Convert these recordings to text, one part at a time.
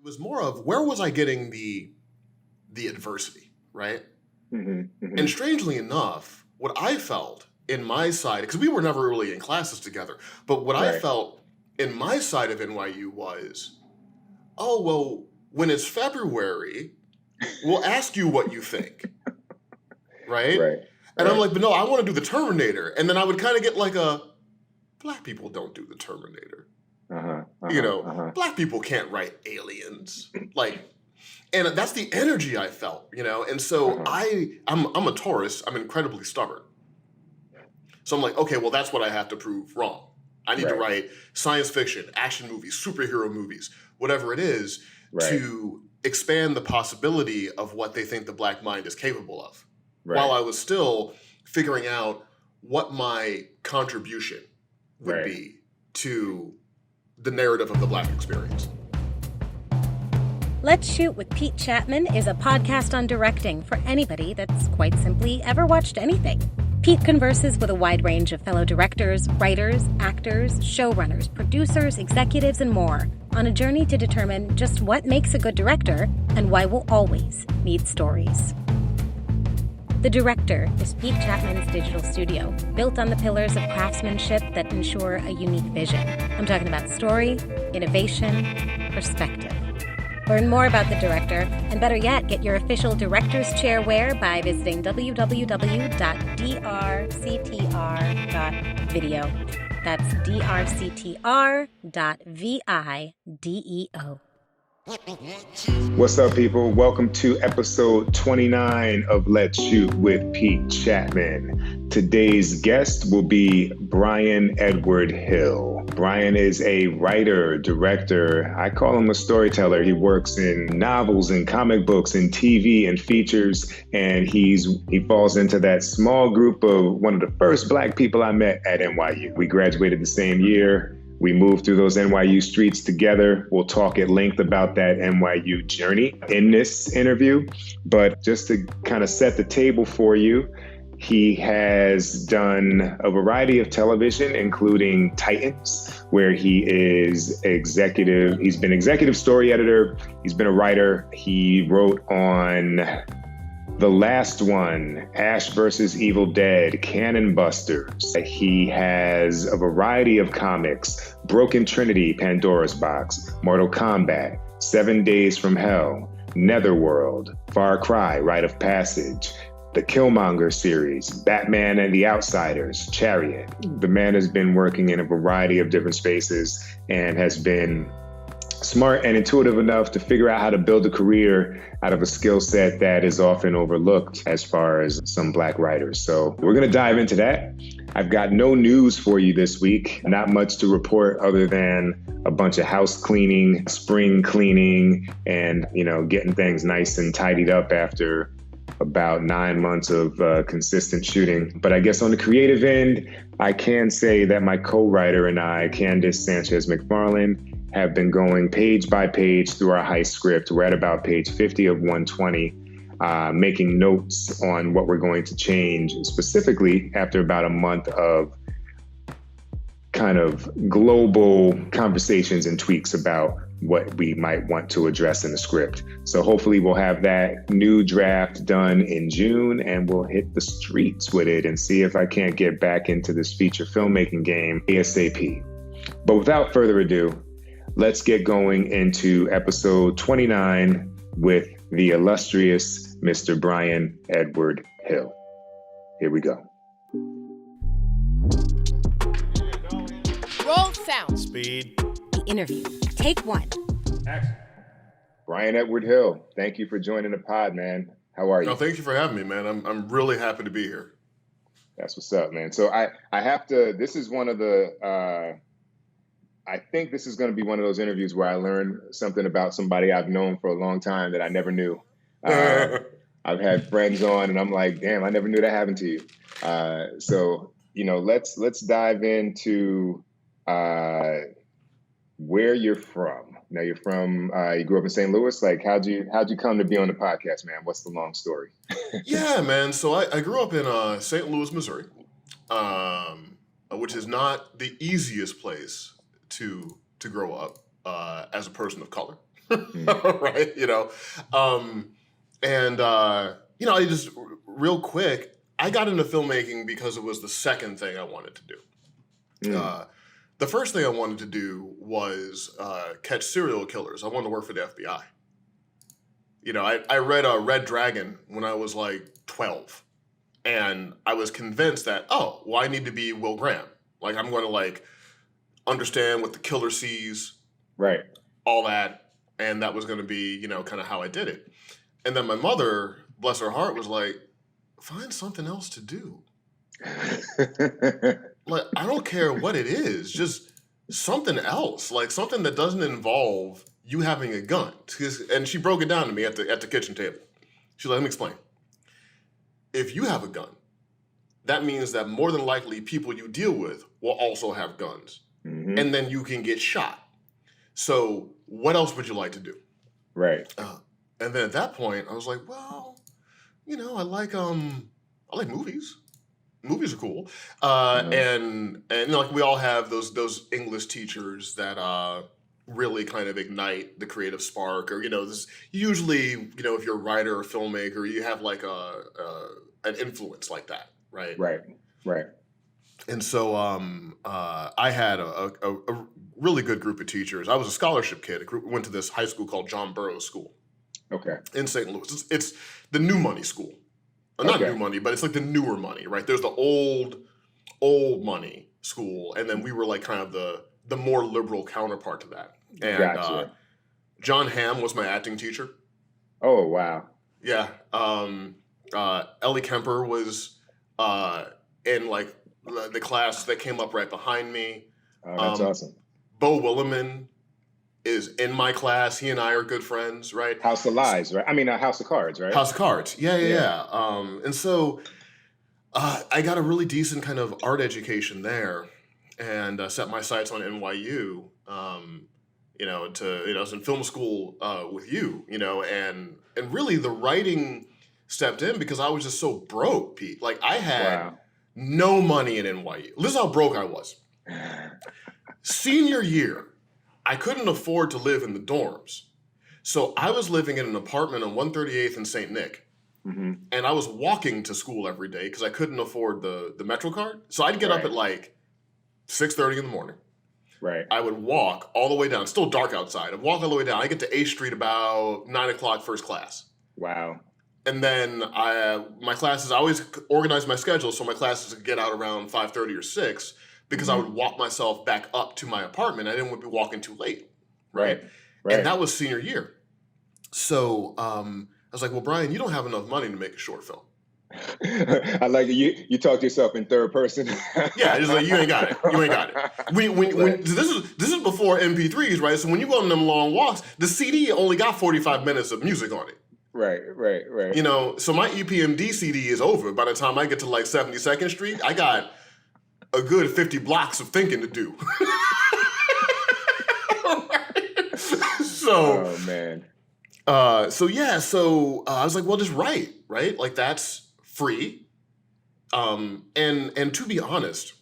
It was more of where was I getting the adversity, right? And strangely enough, what I felt in my side, because we were never really in classes together, but what I felt in my side of NYU was, oh, well, when it's February, we'll ask you what you think, right? And I'm like, but no, I want to do the Terminator. And then I would kind of get like black people don't do the Terminator. Black people can't write aliens. And that's the energy I felt, And so I'm a Taurus. I'm incredibly stubborn. So I'm like, okay, well, that's what I have to prove wrong. I need to write science fiction, action movies, superhero movies, whatever it is, to expand the possibility of what they think the black mind is capable of. While I was still figuring out what my contribution would be to the narrative of the black experience. Let's Shoot with Pete Chatmon is a podcast on directing for anybody that's quite simply ever watched anything. Pete converses with a wide range of fellow directors, writers, actors, showrunners, producers, executives, and more on a journey to determine just what makes a good director and why we'll always need stories. The Director is Pete Chatmon's digital studio, built on the pillars of craftsmanship that ensure a unique vision. I'm talking about story, innovation, perspective. Learn more about The Director, and better yet, get your official Director's Chair wear by visiting www.drctr.video. That's drctr.video. What's up, people? Welcome to episode 29 of Let's Shoot with Pete Chatmon. Today's guest will be Bryan Edward Hill. Bryan is a writer, director. I call him a storyteller. He works in novels and comic books and TV and features, and he falls into that small group of one of the first black people I met at NYU. We graduated the same year. We moved through those NYU streets together. We'll talk at length about that NYU journey in this interview. But just to kind of set the table for you, he has done a variety of television, including Titans, where he is executive. He's been executive story editor. He's been a writer. He wrote on the last one, Ash vs. Evil Dead, Cannon Busters. He has a variety of comics, Broken Trinity, Pandora's Box, Mortal Kombat, 7 Days from Hell, Netherworld, Far Cry, Rite of Passage, the Killmonger series, Batman and the Outsiders, Chariot. The man has been working in a variety of different spaces and has been smart and intuitive enough to figure out how to build a career out of a skill set that is often overlooked as far as some black writers. So we're going to dive into that. I've got no news for you this week, not much to report other than a bunch of house cleaning, spring cleaning, and, getting things nice and tidied up after about 9 months of consistent shooting. But I guess on the creative end, I can say that my co-writer and I, Candace Sanchez-McFarlane, have been going page by page through our heist script. We're at about page 50 of 120, making notes on what we're going to change, specifically after about a month of kind of global conversations and tweaks about what we might want to address in the script. So hopefully we'll have that new draft done in June, and we'll hit the streets with it and see if I can't get back into this feature filmmaking game ASAP. But without further ado, let's get going into episode 29 with the illustrious Mr. Bryan Edward Hill. Here we go. Roll sound. Speed. The interview. Take one. Action. Bryan Edward Hill, thank you for joining the pod, man. How are you? No, thank you for having me, man. I'm really happy to be here. That's what's up, man. So I have to, this is one of the, I think this is going to be one of those interviews where I learn something about somebody I've known for a long time that I never knew. I've had friends on and I'm like, damn, I never knew that happened to you. So, let's dive into where you're from. Now you're from, you grew up in St. Louis. Like, how'd you come to be on the podcast, man? What's the long story? Yeah, man. So I grew up in St. Louis, Missouri, which is not the easiest place to grow up as a person of color. right? I just real quick, I got into filmmaking because it was the second thing I wanted to do. The first thing I wanted to do was catch serial killers. I wanted to work for the FBI. I read Red Dragon when I was like 12, and I was convinced that, I need to be Will Graham. Like, I'm going to like understand what the killer sees, right? All that, and that was going to be, kind of how I did it. And then my mother, bless her heart, was like, find something else to do. Like, I don't care what it is, just something else, like something that doesn't involve you having a gun. And she broke it down to me at the kitchen table. She's like, let me explain. If you have a gun, that means that more than likely people you deal with will also have guns. Mm-hmm. And then you can get shot. So what else would you like to do? Right. And then at that point, I was like, well, I like movies. Movies are cool. And like we all have those English teachers that really kind of ignite the creative spark, or this usually if you're a writer or filmmaker, you have like an influence like that, right? Right. And so I had a really good group of teachers. I was a scholarship kid. I went to this high school called John Burroughs School. Okay. In St. Louis. It's the new money school. Not new money, but it's like the newer money, right? There's the old money school, and then we were like kind of the more liberal counterpart to that. And gotcha. John Hamm was my acting teacher. Oh, wow. Yeah. Ellie Kemper was in like the class that came up right behind me. Oh, that's awesome. Bo Williman is in my class. He and I are good friends, right? House of Lies, right? I mean, House of Cards, right? House of Cards. Yeah. And so I got a really decent kind of art education there, and set my sights on NYU. I was in film school with you, and really the writing stepped in because I was just so broke, Pete. Like, I had no money in NYU. This is how broke I was. Senior year, I couldn't afford to live in the dorms. So I was living in an apartment on 138th and St. Nick. Mm-hmm. And I was walking to school every day because I couldn't afford the Metro card. So I'd get up at like 6:30 in the morning. Right. I would walk all the way down. It's still dark outside. I'd walk all the way down. I get to 8th Street about 9 o'clock, first class. Wow. And then my classes, I always organized my schedule so my classes could get out around 5:30 or 6 because I would walk myself back up to my apartment. I didn't want to be walking too late. Right. And that was senior year. So I was like, well, Bryan, you don't have enough money to make a short film. I like it. You talk to yourself in third person. Yeah, it's like, you ain't got it. This is before MP3s, right? So when you go on them long walks, the CD only got 45 minutes of music on it. Right. So my EPMD CD is over. By the time I get to like 72nd Street, I got a good 50 blocks of thinking to do. Oh man. So I was like, well, just write, right? Like, that's free. And to be honest,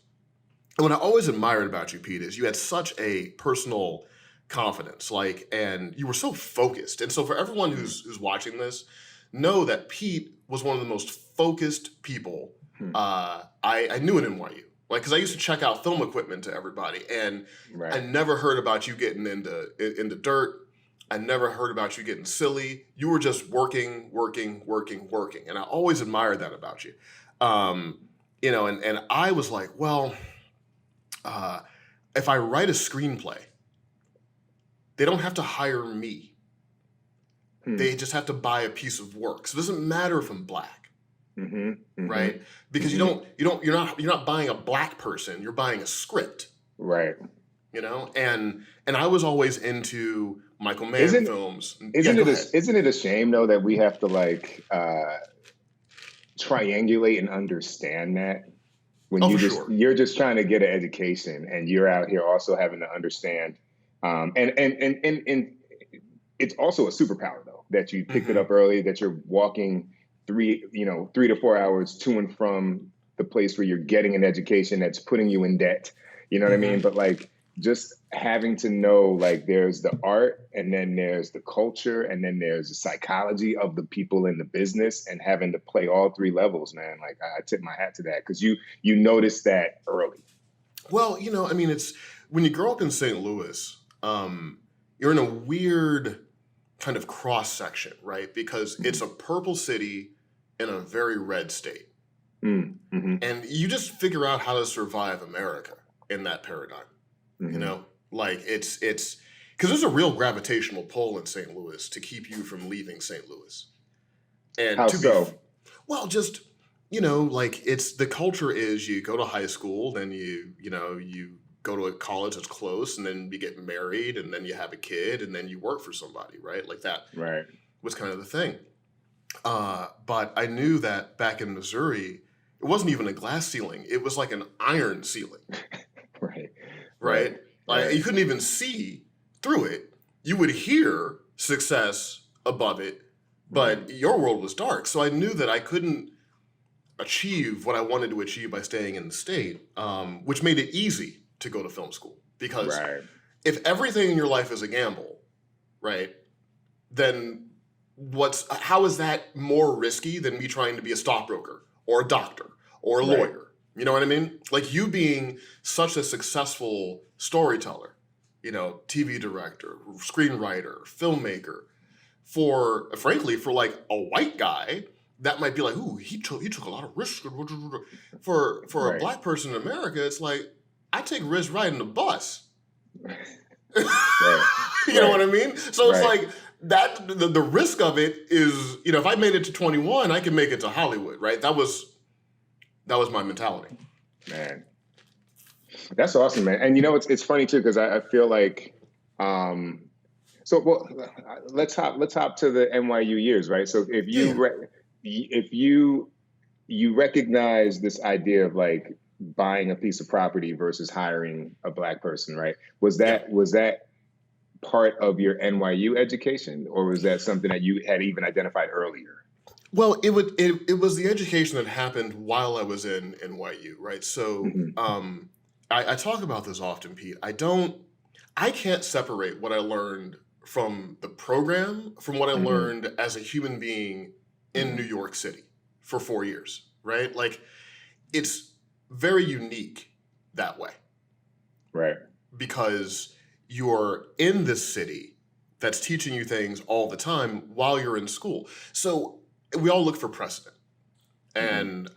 what I always admired about you, Pete, is you had such a personal confidence, and you were so focused. And so for everyone who's watching this, know that Pete was one of the most focused people I knew at NYU. Like, because I used to check out film equipment to everybody, and I never heard about you getting into dirt. I never heard about you getting silly. You were just working. And I always admired that about you. And I was like, well, if I write a screenplay, they don't have to hire me. They just have to buy a piece of work. So it doesn't matter if I'm black. Right? Because you're not buying a black person, you're buying a script. Right. And I was always into Michael Mann films. Isn't it a shame though that we have to like triangulate and understand that when you're just trying to get an education and you're out here also having to understand and it's also a superpower though that you picked it up early, that you're walking 3 to 4 hours to and from the place where you're getting an education that's putting you in debt. You know what I mean? But like, just having to know, like, there's the art, and then there's the culture, and then there's the psychology of the people in the business, and having to play all three levels, man. Like, I tip my hat to that, because you notice that early. Well, I mean, it's when you grow up in St. Louis, you're in a weird kind of cross section, right? Because it's a purple city in a very red state. Mm-hmm. And you just figure out how to survive America in that paradigm. Mm-hmm. Like it's because there's a real gravitational pull in St. Louis to keep you from leaving St. Louis. And how so? Well, just like it's the culture is you go to high school, then you go to a college that's close, and then you get married, and then you have a kid, and then you work for somebody, right? Like that right. was kind of the thing. But I knew that back in Missouri, it wasn't even a glass ceiling. It was like an iron ceiling. Right? Like you couldn't even see through it. You would hear success above it, but your world was dark. So I knew that I couldn't achieve what I wanted to achieve by staying in the state, which made it easy to go to film school. Because if everything in your life is a gamble, right, then how is that more risky than me trying to be a stockbroker or a doctor or a lawyer? You know what I mean? Like you being such a successful storyteller, TV director, screenwriter, filmmaker, frankly, for like a white guy, that might be like, ooh, he took a lot of risks. For a black person in America, it's like, I take risks riding the bus. You know what I mean? So it's like that. The risk of it is, if I made it to 21, I can make it to Hollywood, right? That was my mentality. Man, that's awesome, man. And it's funny too, because I feel like, let's hop to the NYU years, right? So if you recognize this idea of like buying a piece of property versus hiring a black person, right? Was that part of your NYU education, or was that something that you had even identified earlier? Well, it was the education that happened while I was in NYU, right? So I talk about this often, Pete. I can't separate what I learned from the program from what I learned as a human being in New York City for 4 years, right? Like it's very unique that way. Right. Because you're in this city that's teaching you things all the time while you're in school. So we all look for precedent. And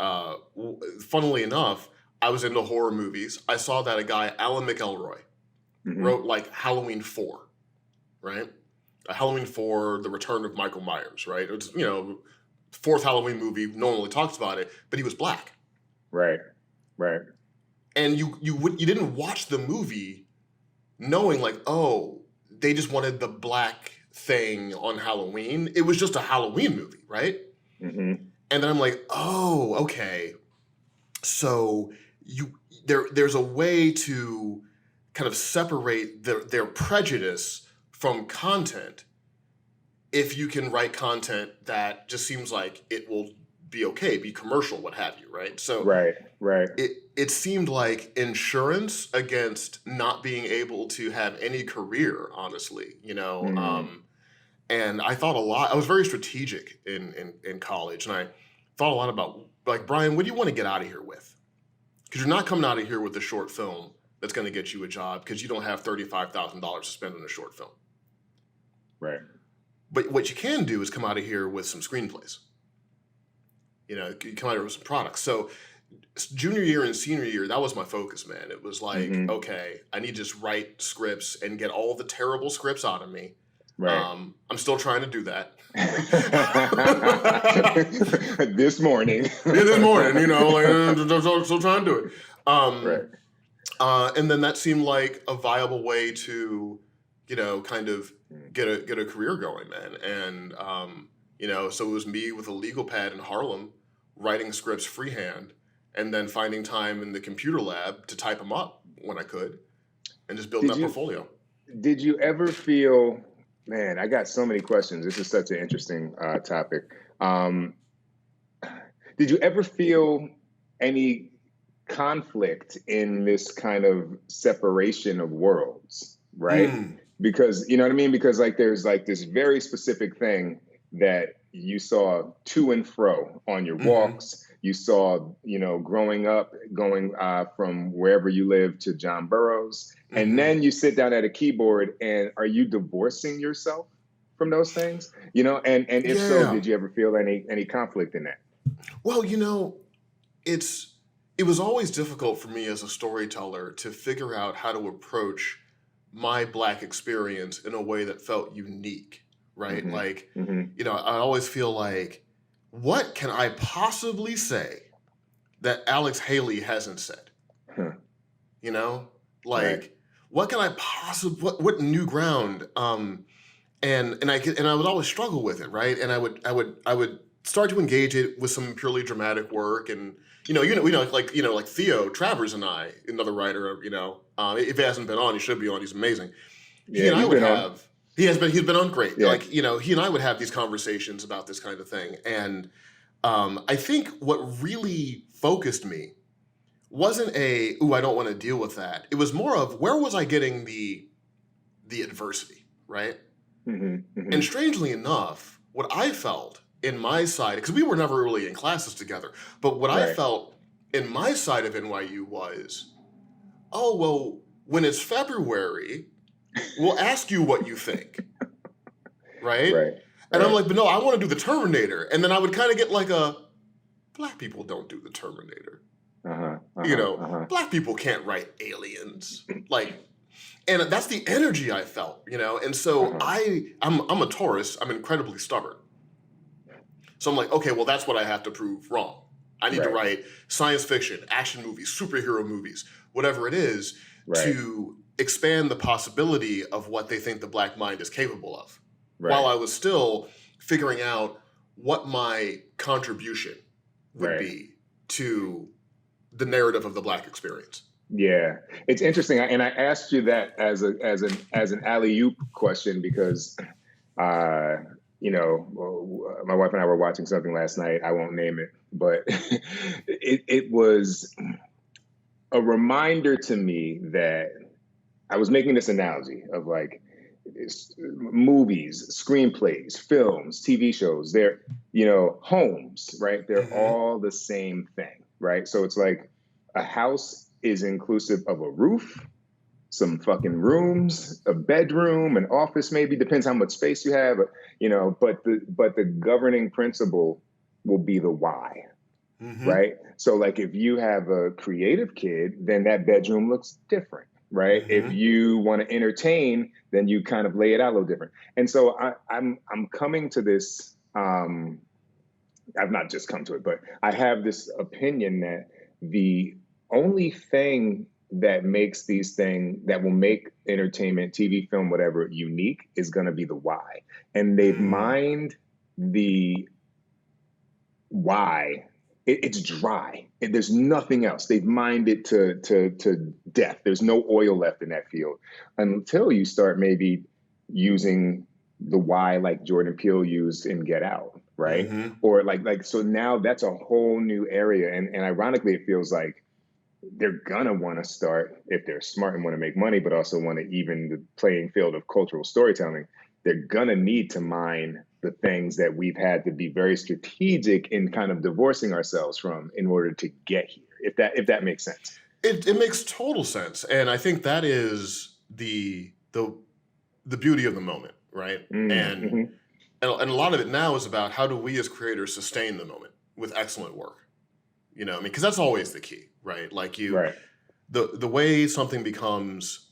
funnily enough, I was into horror movies. I saw that a guy, Alan McElroy, wrote like Halloween 4, right? Halloween 4, The Return of Michael Myers, right? It's, fourth Halloween movie, no one really talks about it, but he was black. Right. And you didn't watch the movie knowing like, oh, they just wanted the black thing on Halloween. It was just a Halloween movie, right? And then I'm like, oh, okay. So there's a way to kind of separate their prejudice from content if you can write content that just seems like it will be okay, be commercial, what have you, right? So right. It seemed like insurance against not being able to have any career, honestly, and I thought a lot. I was very strategic in college, and I thought a lot about, like, Bryan, what do you want to get out of here with? Because you're not coming out of here with a short film that's going to get you a job because you don't have $35,000 to spend on a short film. Right. But what you can do is come out of here with some screenplays. You come out of here with some products. So junior year and senior year, that was my focus, man. It was like, okay, I need to just write scripts and get all the terrible scripts out of me. Right. I'm still trying to do that. This morning. Still trying to do it. And then that seemed like a viable way to, kind of get a career going, man. And, so it was me with a legal pad in Harlem writing scripts freehand and then finding time in the computer lab to type them up when I could and just build that portfolio. Did you ever feel... Man, I got so many questions. This is such an interesting topic. Did you ever feel any conflict in this kind of separation of worlds, right? Because, you know what I mean? Because like there's like this very specific thing that you saw to and fro on your walks. You saw, you know, growing up, going from wherever you live to John Burroughs. And then you sit down at a keyboard, and are you divorcing yourself from those things? You know, and if so, did you ever feel any conflict in that? Well, you know, it was always difficult for me as a storyteller to figure out how to approach my Black experience in a way that felt unique, right? Like, you know, I always feel like, what can I possibly say that Alex Haley hasn't said? You know, like, what can I possibly, what new ground? And I would always struggle with it, right? And I would start to engage it with some purely dramatic work, and like Theo Travers and I, another writer, you know, if he hasn't been on, he should be on. He's amazing. He's been on great. Yeah. Like, you know, he and I would have these conversations about this kind of thing, and I think what really focused me wasn't I don't want to deal with that. It was more of, where was I getting the adversity, right? And strangely enough, what I felt in my side, because we were never really in classes together, but what I felt in my side of NYU was, oh, well, when it's February, we'll ask you what you think, right? And I'm like, but no, I want to do the Terminator. And then I would kind of get like Black people don't do the Terminator. You know, Black people can't write aliens. Like, and that's the energy I felt, you know? And so I'm a Taurus. I'm incredibly stubborn. So I'm like, okay, well, that's what I have to prove wrong. I need to write science fiction, action movies, superhero movies, whatever it is, to expand the possibility of what they think the Black mind is capable of, while I was still figuring out what my contribution would be to the narrative of the Black experience. Yeah, it's interesting, and I asked you that as an alley-oop question because, you know, my wife and I were watching something last night. I won't name it, but it was a reminder to me that I was making this analogy of like movies, screenplays, films, TV shows. They're, you know, homes, right? They're all the same thing, right? So it's like a house is inclusive of a roof, some fucking rooms, a bedroom, an office, maybe, depends how much space you have, you know, but the governing principle will be the why, right? So like if you have a creative kid, then that bedroom looks different, right? If you want to entertain, then you kind of lay it out a little different. And so I'm coming to this, I've not just come to it, but I have this opinion that the only thing that makes these things that will make entertainment, TV, film, whatever, unique is going to be the why. And they've mined the why. It's dry. There's nothing else. They've mined it to death. There's no oil left in that field until you start maybe using the why like Jordan Peele used in Get Out, right? Or like so now that's a whole new area. And ironically, it feels like they're gonna want to start, if they're smart and want to make money, but also want to even the playing field of cultural storytelling, they're gonna need to mine the things that we've had to be very strategic in kind of divorcing ourselves from in order to get here, if that makes sense. It makes total sense. And I think that is the beauty of the moment, right? And a lot of it now is about how do we as creators sustain the moment with excellent work? You know, I mean, because that's always the key, right? Like the way something becomes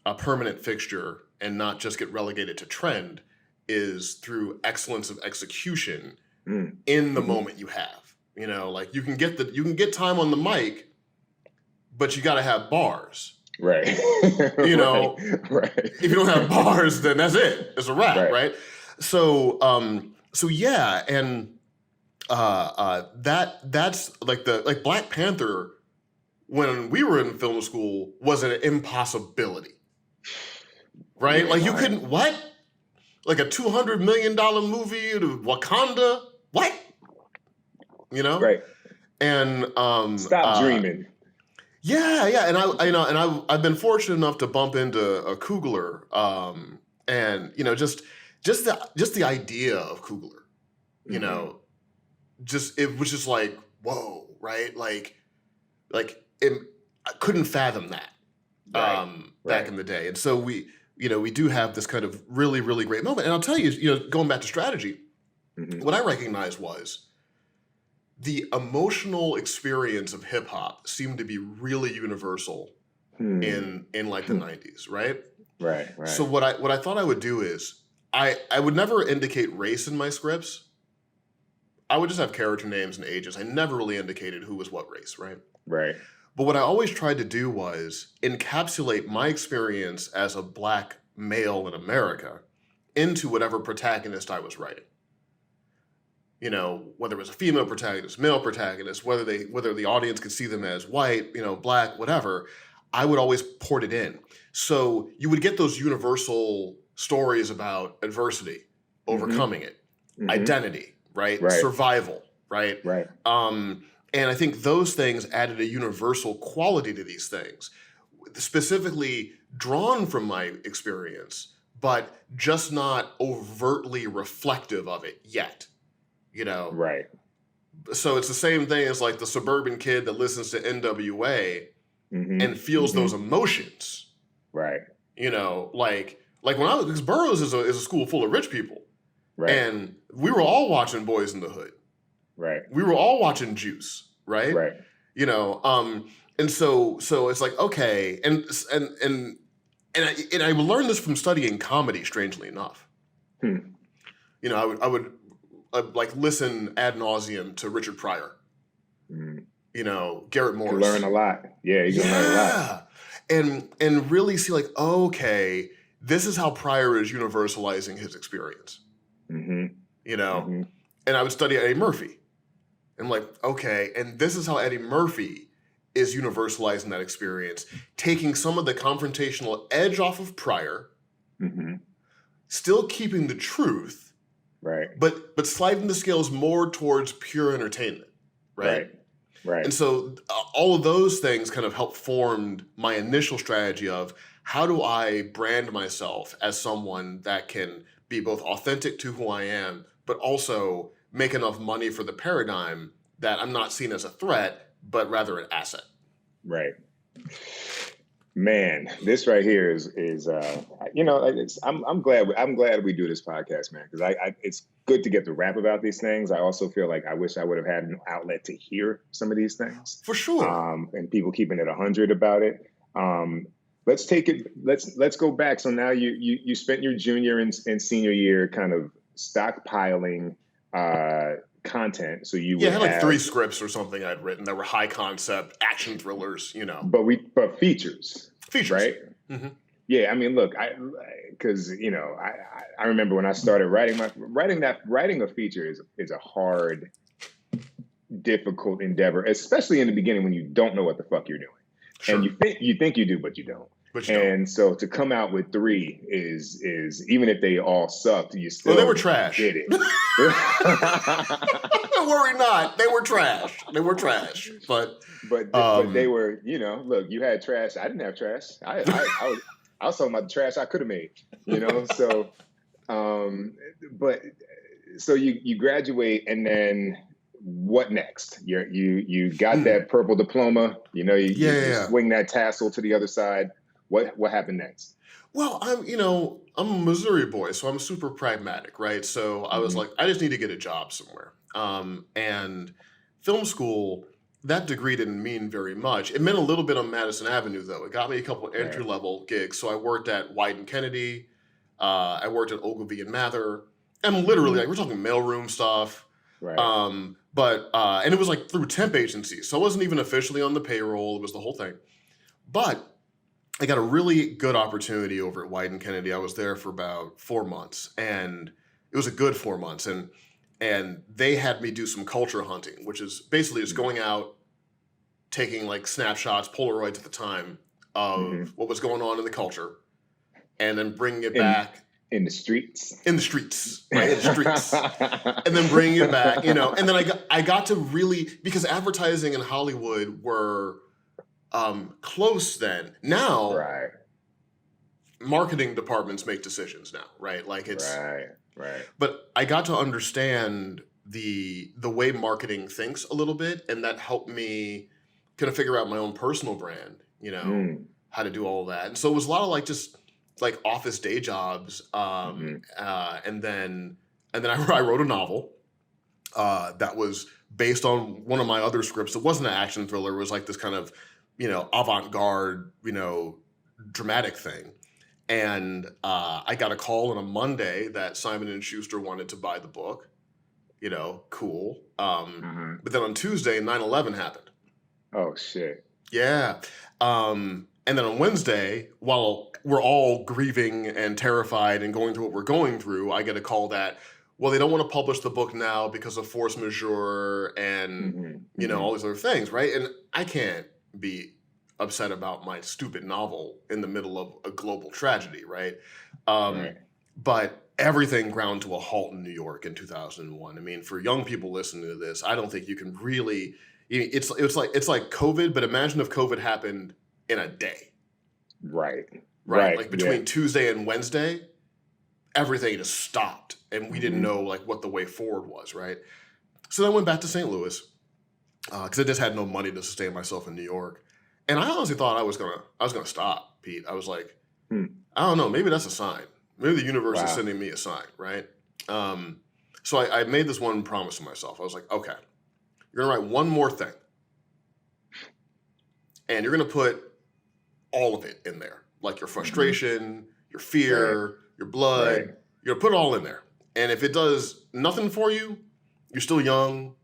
a permanent fixture and not just get relegated to trend is through excellence of execution in the moment you have. You know, like you can get time on the mic, but you got to have bars. Right. You know, if you don't have bars, then that's it. It's a wrap, right? So yeah, and that's like Black Panther when we were in film school was an impossibility, right? Yeah, like you couldn't like a $200 million movie to Wakanda, what? You know, right? And stop dreaming. Yeah, and I've been fortunate enough to bump into a Coogler, and just the idea of Coogler, it was just like, whoa, right? Like I couldn't fathom that back in the day, and so we do have this kind of really, really great moment. And I'll tell you, going back to strategy, what I recognized was the emotional experience of hip hop seemed to be really universal in like the 90s, right? Right. So what I thought I would do is I would never indicate race in my scripts. I would just have character names and ages. I never really indicated who was what race, right? Right. But what I always tried to do was encapsulate my experience as a Black male in America into whatever protagonist I was writing. Whether it was a female protagonist, male protagonist, whether the audience could see them as white, Black, whatever, I would always port it in. So you would get those universal stories about adversity, overcoming it, identity, right? Survival, right? Right. And I think those things added a universal quality to these things, specifically drawn from my experience, but just not overtly reflective of it yet. Right. So it's the same thing as like the suburban kid that listens to NWA and feels those emotions. Right. Like when because Burroughs is a school full of rich people. Right. And we were all watching Boys in the Hood. Right. We were all watching Juice, right? Right. And so it's like, okay, and I learned this from studying comedy, strangely enough. I would like listen ad nauseum to Richard Pryor. Garrett Morris. You learn a lot. Yeah, you can learn a lot. And really see like, okay, this is how Pryor is universalizing his experience. And I would study Eddie Murphy. And like, okay, and this is how Eddie Murphy is universalizing that experience, taking some of the confrontational edge off of Pryor, still keeping the truth, right? But sliding the scales more towards pure entertainment, right? Right. And so all of those things kind of helped formed my initial strategy of how do I brand myself as someone that can be both authentic to who I am, but also make enough money for the paradigm that I'm not seen as a threat, but rather an asset. Right. Man, this right here is I'm glad we do this podcast, man, because it's good to get the rap about these things. I also feel like I wish I would have had an outlet to hear some of these things. For sure. And people keeping it 100 about it. Let's take it. Let's go back. So now you spent your junior and senior year kind of stockpiling content. So you I had like 3 scripts or something I'd written that were high concept action thrillers, But features, right? Mm-hmm. Yeah, I mean, look, I remember when I started writing a feature is a hard, difficult endeavor, especially in the beginning when you don't know what the fuck you're doing. Sure. And you think you do, but you don't. And so to come out with 3 is even if they all sucked, you still they were trash. Did it. Don't worry, not. They were trash. But they were, look, you had trash. I didn't have trash. I was talking about the trash I could have made. So so you graduate, and then what next? You got that purple diploma. You swing that tassel to the other side. What happened next? Well, I'm a Missouri boy, so I'm super pragmatic, right? So I was like, I just need to get a job somewhere. And film school, that degree didn't mean very much. It meant a little bit on Madison Avenue, though. It got me a couple of entry-level gigs. So I worked at White and Kennedy. I worked at Ogilvy and Mather. And literally, like, we're talking mailroom stuff. Right. And it was like through temp agencies. So I wasn't even officially on the payroll. It was the whole thing. But I got a really good opportunity over at White and Kennedy. I was there for about 4 months, and it was a good 4 months. And they had me do some culture hunting, which is basically just going out, taking like snapshots, Polaroids at the time of what was going on in the culture, and then bringing it back. In the streets, right? In the streets, and then bringing it back, And then I got to really, because advertising in Hollywood were close then. Now, Right. marketing departments make decisions now, right? Like it's Right. But I got to understand the way marketing thinks a little bit, and that helped me kind of figure out my own personal brand, how to do all of that. And so it was a lot of like just like office day jobs, and then I wrote a novel that was based on one of my other scripts. It wasn't an action thriller. It was like this kind of avant-garde dramatic thing. And I got a call on a Monday that Simon & Schuster wanted to buy the book. Cool. But then on Tuesday, 9/11 happened. Oh, shit. Yeah. And then on Wednesday, while we're all grieving and terrified and going through what we're going through, I get a call that, well, they don't want to publish the book now because of force majeure and, all these other things, right? And I can't be upset about my stupid novel in the middle of a global tragedy, right? But everything ground to a halt in New York in 2001. I mean, for young people listening to this, I don't think you can really. It's like COVID, but imagine if COVID happened in a day. Right. Like between Tuesday and Wednesday, everything just stopped, and we didn't know like what the way forward was, right? So then I went back to St. Louis because I just had no money to sustain myself in New York. And I honestly thought I was gonna stop, Pete. I was like, I don't know, maybe that's a sign. Maybe the universe is sending me a sign, right? So I made this one promise to myself. I was like, okay, you're gonna write one more thing, and you're gonna put all of it in there, like your frustration, your fear, your blood. You're gonna put it all in there. And if it does nothing for you, you're still young.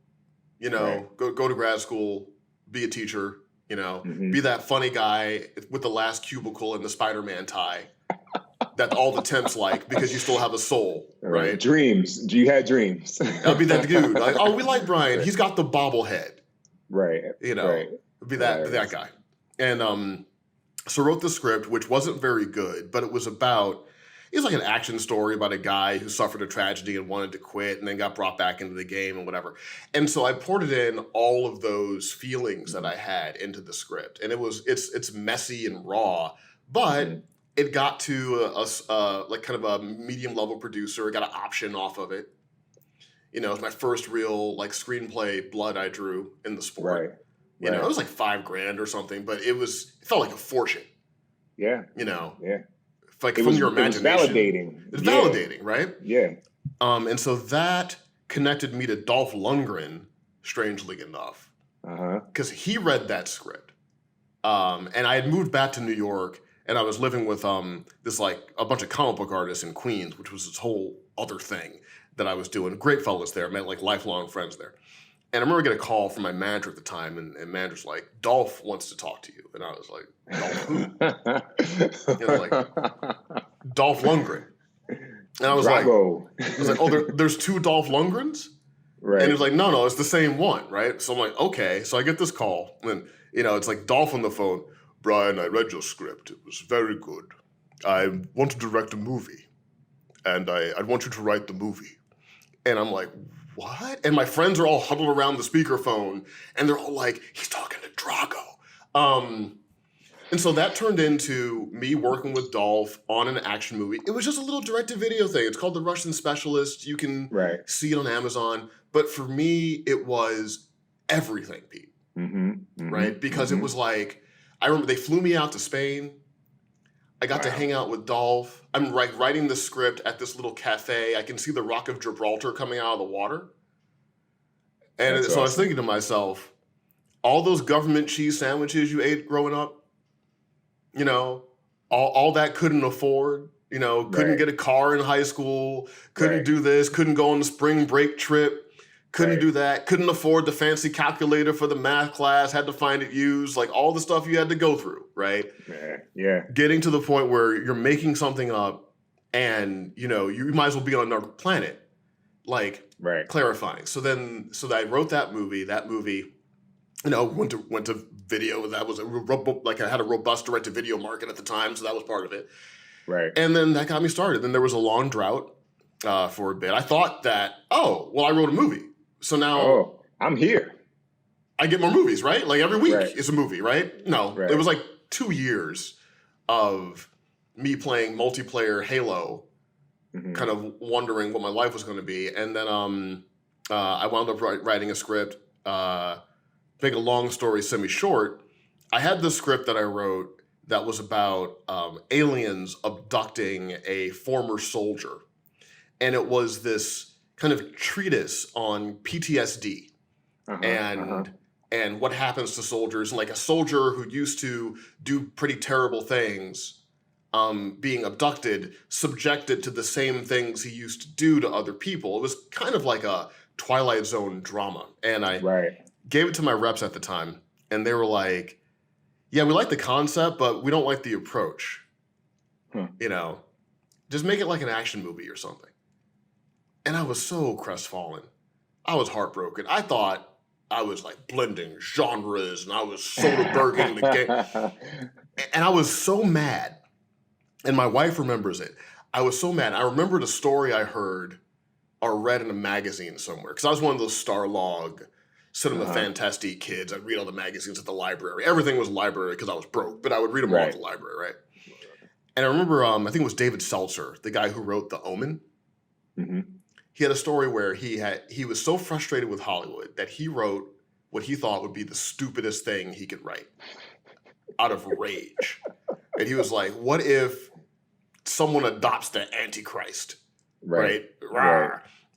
Go to grad school, be a teacher. Be that funny guy with the last cubicle and the Spider-Man tie that all the temps like because you still have a soul, right? Dreams. You had dreams. I'll be that dude. Like, oh, we like Bryan. He's got the bobblehead. Right. Be that guy. And so wrote the script, which wasn't very good, but it was like an action story about a guy who suffered a tragedy and wanted to quit and then got brought back into the game and whatever. And so I poured it in all of those feelings that I had into the script. And it's messy and raw, but it got to like kind of a medium level producer. I got an option off of it. It was my first real like screenplay blood I drew in the sport. Right. It was like $5,000 or something, but it felt like a fortune. Yeah. Like from your imagination. It was validating. It's validating, right? Yeah. And so that connected me to Dolph Lundgren, strangely enough, because he read that script. And I had moved back to New York, and I was living with this like a bunch of comic book artists in Queens, which was this whole other thing that I was doing. Great fellas there, met like lifelong friends there. And I remember getting a call from my manager at the time, and manager's like, Dolph wants to talk to you. And I was like, Dolph who? Like, Dolph Lundgren. And I was like, oh, there's two Dolph Lundgrens? Right. And he was like, no, it's the same one, right? So I'm like, okay. So I get this call, and it's like Dolph on the phone. Bryan, I read your script. It was very good. I want to direct a movie, and I want you to write the movie. And I'm like, what? And my friends are all huddled around the speakerphone, and they're all like, he's talking to Drago. And so that turned into me working with Dolph on an action movie. It was just a little direct-to-video thing. It's called The Russian Specialist. You can see it on Amazon. But for me, it was everything, Pete. Right? Because it was like, I remember they flew me out to Spain. I got to hang out with Dolph. I'm writing the script at this little cafe. I can see the Rock of Gibraltar coming out of the water. And so I was thinking to myself, all those government cheese sandwiches you ate growing up, all that couldn't afford, couldn't get a car in high school, couldn't do this, couldn't go on the spring break trip, couldn't do that, couldn't afford the fancy calculator for the math class, had to find it used, like all the stuff you had to go through, right? Yeah. Getting to the point where you're making something up and, you might as well be on another planet, like clarifying. So I wrote that movie, went to video. That was I had a robust direct-to-video market at the time, so that was part of it. Right. And then that got me started. Then there was a long drought for a bit. I thought that, I wrote a movie. So now... Oh, I'm here. I get more movies, right? Like every week Right. is a movie, right? No, Right. it was like 2 years of me playing multiplayer Halo, kind of wondering what my life was going to be. And then I wound up writing a script. Make a long story semi-short, I had this script that I wrote that was about aliens abducting a former soldier. And it was this kind of treatise on PTSD and what happens to soldiers. Like a soldier who used to do pretty terrible things being abducted, subjected to the same things he used to do to other people. It was kind of like a Twilight Zone drama. And I gave it to my reps at the time, and they were like, yeah, we like the concept, but we don't like the approach. You know, just make it like an action movie or something. And I was so crestfallen. I was heartbroken. I thought I was like blending genres, and I was Soderberghing the game. And I was so mad. And my wife remembers it. I was so mad. I remembered a story I heard or read in a magazine somewhere, because I was one of those Starlog Cinema Fantastique kids. I'd read all the magazines at the library. Everything was library because I was broke, but I would read them all at the library, right? And I remember, I think it was David Seltzer, the guy who wrote The Omen. He had a story where he was so frustrated with Hollywood that he wrote what he thought would be the stupidest thing he could write out of rage. And he was like, what if someone adopts the Antichrist, right?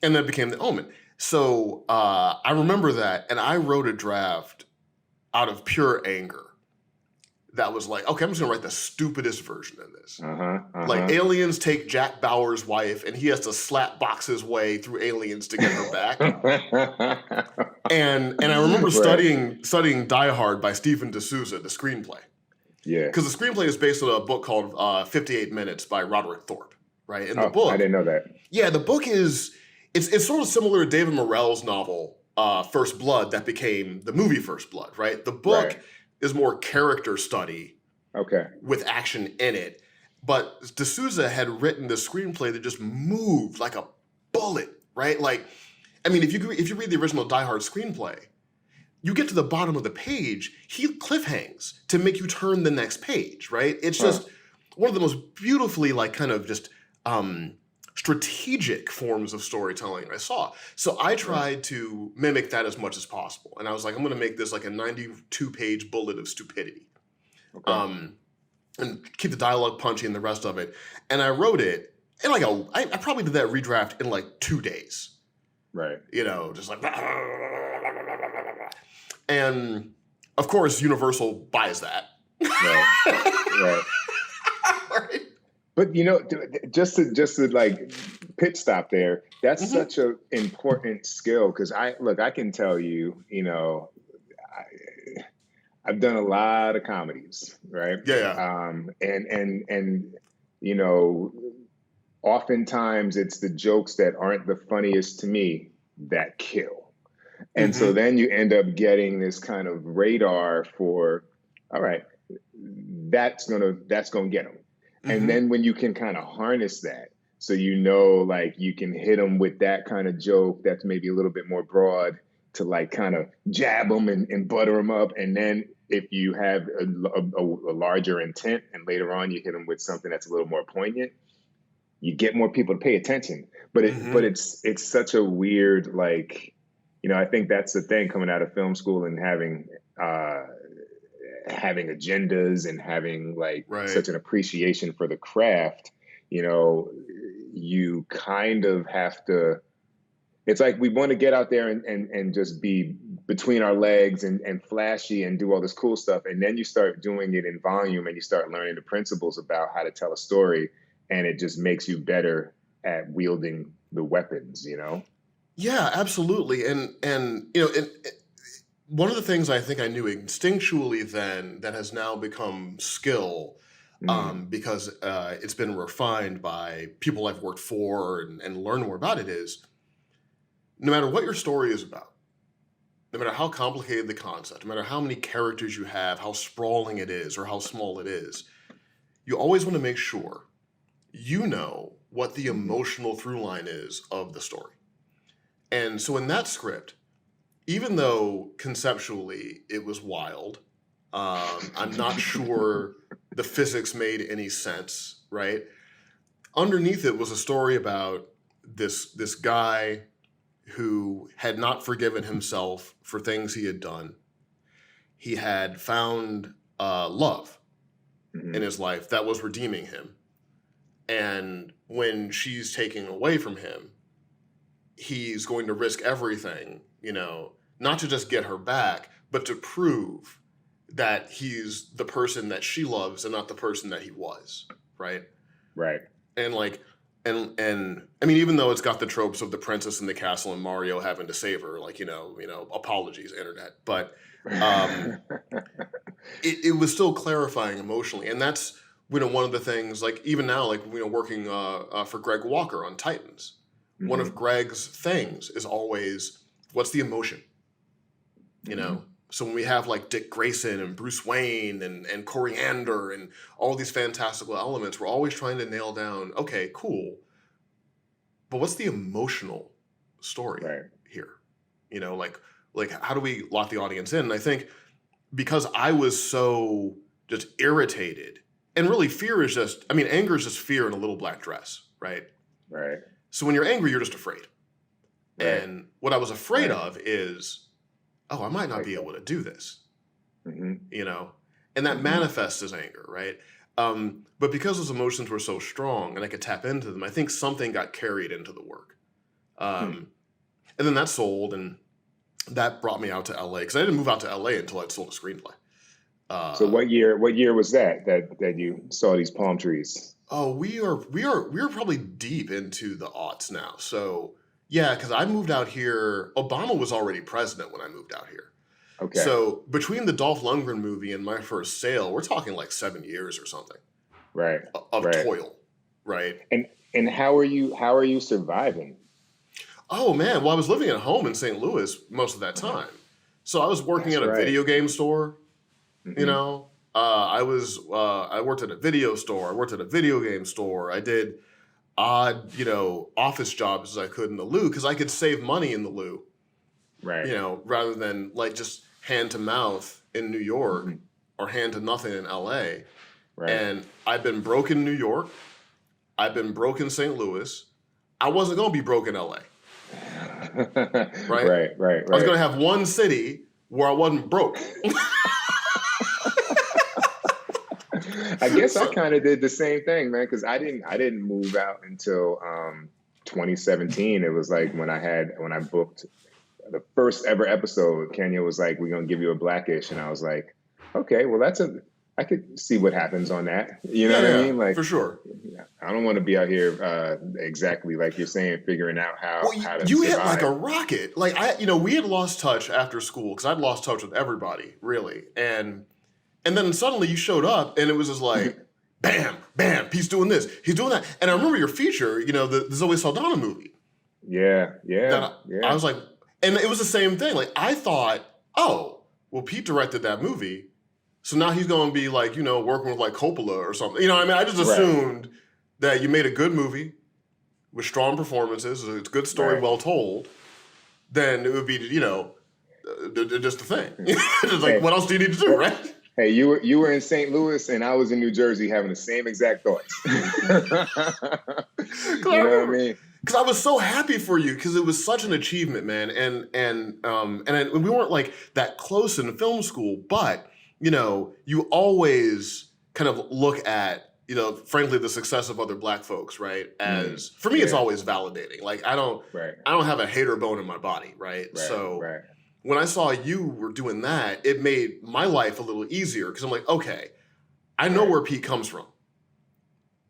And then it became The Omen. So I remember that, and I wrote a draft out of pure anger that was like, okay, I'm just gonna write the stupidest version of this. Like aliens take Jack Bauer's wife, and he has to slap box his way through aliens to get her back. and I remember studying Die Hard by Stephen D'Souza, the screenplay. Yeah. Because the screenplay is based on a book called 58 Minutes by Roderick Thorpe, right? And the book, I didn't know that. Yeah, the book is, it's sort of similar to David Morrell's novel, First Blood, that became the movie First Blood, right? The book is more character study with action in it. But D'Souza had written this screenplay that just moved like a bullet, right? Like, I mean, if you read the original Die Hard screenplay, you get to the bottom of the page, he cliffhangs to make you turn the next page, right? It's just one of the most beautifully, like, kind of just strategic forms of storytelling I saw. So I tried to mimic that as much as possible. And I was like, I'm going to make this like a 92-page bullet of stupidity. And keep the dialogue punchy and the rest of it. And I wrote it in like I probably did that redraft in like 2 days. Right. You know, just like, and of course, Universal buys that. Right. But, you know, just to like pit stop there, that's such an important skill. Because I can tell you, you know, I've done a lot of comedies, right? And you know, oftentimes it's the jokes that aren't the funniest to me that kill. And so then you end up getting this kind of radar for, all right, that's gonna get them. And then when you can kind of harness that, so you know, like you can hit them with that kind of joke that's maybe a little bit more broad to like kind of jab them and butter them up. And then if you have a larger intent and later on you hit them with something that's a little more poignant, you get more people to pay attention. But it's such a weird, like, you know, I think that's the thing coming out of film school and having agendas and having like such an appreciation for the craft. You know, you kind of have to, it's like we want to get out there and just be between our legs and flashy and do all this cool stuff. And then you start doing it in volume and you start learning the principles about how to tell a story. And it just makes you better at wielding the weapons, you know? Yeah, absolutely. And you know, one of the things I think I knew instinctually then that has now become skill because it's been refined by people I've worked for and learned more about it is, no matter what your story is about, no matter how complicated the concept, no matter how many characters you have, how sprawling it is or how small it is, you always want to make sure you know what the emotional through line is of the story. And so in that script, even though conceptually it was wild, I'm not sure the physics made any sense, right? Underneath it was a story about this guy who had not forgiven himself for things he had done. He had found love in his life that was redeeming him. And when she's taken away from him, he's going to risk everything, not to just get her back, but to prove that he's the person that she loves and not the person that he was, right? Right. And and I mean, even though it's got the tropes of the princess in the castle and Mario having to save her, apologies, internet, but it was still clarifying emotionally, and that's one of the things. Like even now, working for Greg Walker on Titans, one of Greg's things is always what's the emotion, So when we have like Dick Grayson and Bruce Wayne and Coriander and all these fantastical elements, we're always trying to nail down, okay, cool, but what's the emotional story here? Like how do we lock the audience in? And I think because I was so just irritated, and really fear is just, anger is just fear in a little black dress, right? Right. So when you're angry, you're just afraid. Right. And what I was afraid of is, I might not be able to do this, and that manifests as anger, right? But because those emotions were so strong and I could tap into them, I think something got carried into the work. And then that sold, and that brought me out to LA, because I didn't move out to LA until I'd sold a screenplay. So what year was that you saw these palm trees? Oh, we are probably deep into the aughts now. So yeah, because I moved out here. Obama was already president when I moved out here. Okay. So between the Dolph Lundgren movie and my first sale, we're talking like 7 years or something. Right. Of toil. Right. And how are you surviving? Oh man, well I was living at home in St. Louis most of that time. So I was working at a video game store. I worked at a video store. I worked at a video game store. I did odd, office jobs as I could in the loo, because I could save money in the loo. Right. Rather than like just hand to mouth in New York or hand to nothing in LA. Right. And I've been broke in New York. I've been broke in St. Louis. I wasn't going to be broke in LA. Right. I was going to have one city where I wasn't broke. I guess I kind of did the same thing, man, because I didn't move out until 2017. It was like when I booked the first ever episode. Kenya was like, "We're gonna give you a Blackish," and I was like, "Okay, well I could see what happens on that." You know what I mean? Like for sure. I don't want to be out here exactly like you're saying, figuring out how to you survive. Hit like a rocket. Like we had lost touch after school, because I'd lost touch with everybody really, and then suddenly you showed up, and it was just like, bam, bam, he's doing this, he's doing that. And I remember your feature, the Zoe Saldana movie. Yeah. I was like, and it was the same thing. Like I thought, oh, well, Pete directed that movie, so now he's going to be like, working with like Coppola or something. I just assumed that you made a good movie with strong performances, it's a good story, well told. Then it would be, just a thing. Just like, what else do you need to do, right? Hey, you were in St. Louis and I was in New Jersey having the same exact thoughts. You know what I mean? Because I was so happy for you, because it was such an achievement, man. And we weren't like that close in film school, but you always kind of look at frankly the success of other Black folks, right? As for me, it's always validating. Like I don't have a hater bone in my body, right? When I saw you were doing that, it made my life a little easier, because I'm like, okay, I know where Pete comes from.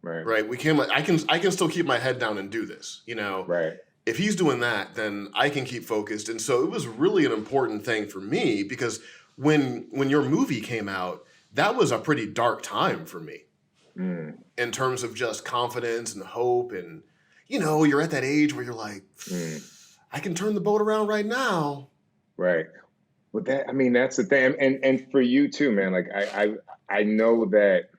Right. I can still keep my head down and do this, Right. If he's doing that, then I can keep focused. And so it was really an important thing for me, because when your movie came out, that was a pretty dark time for me in terms of just confidence and hope. And, you're at that age where you're like, I can turn the boat around right now. Right. Well, that's the thing. And for you too, man, like I know that,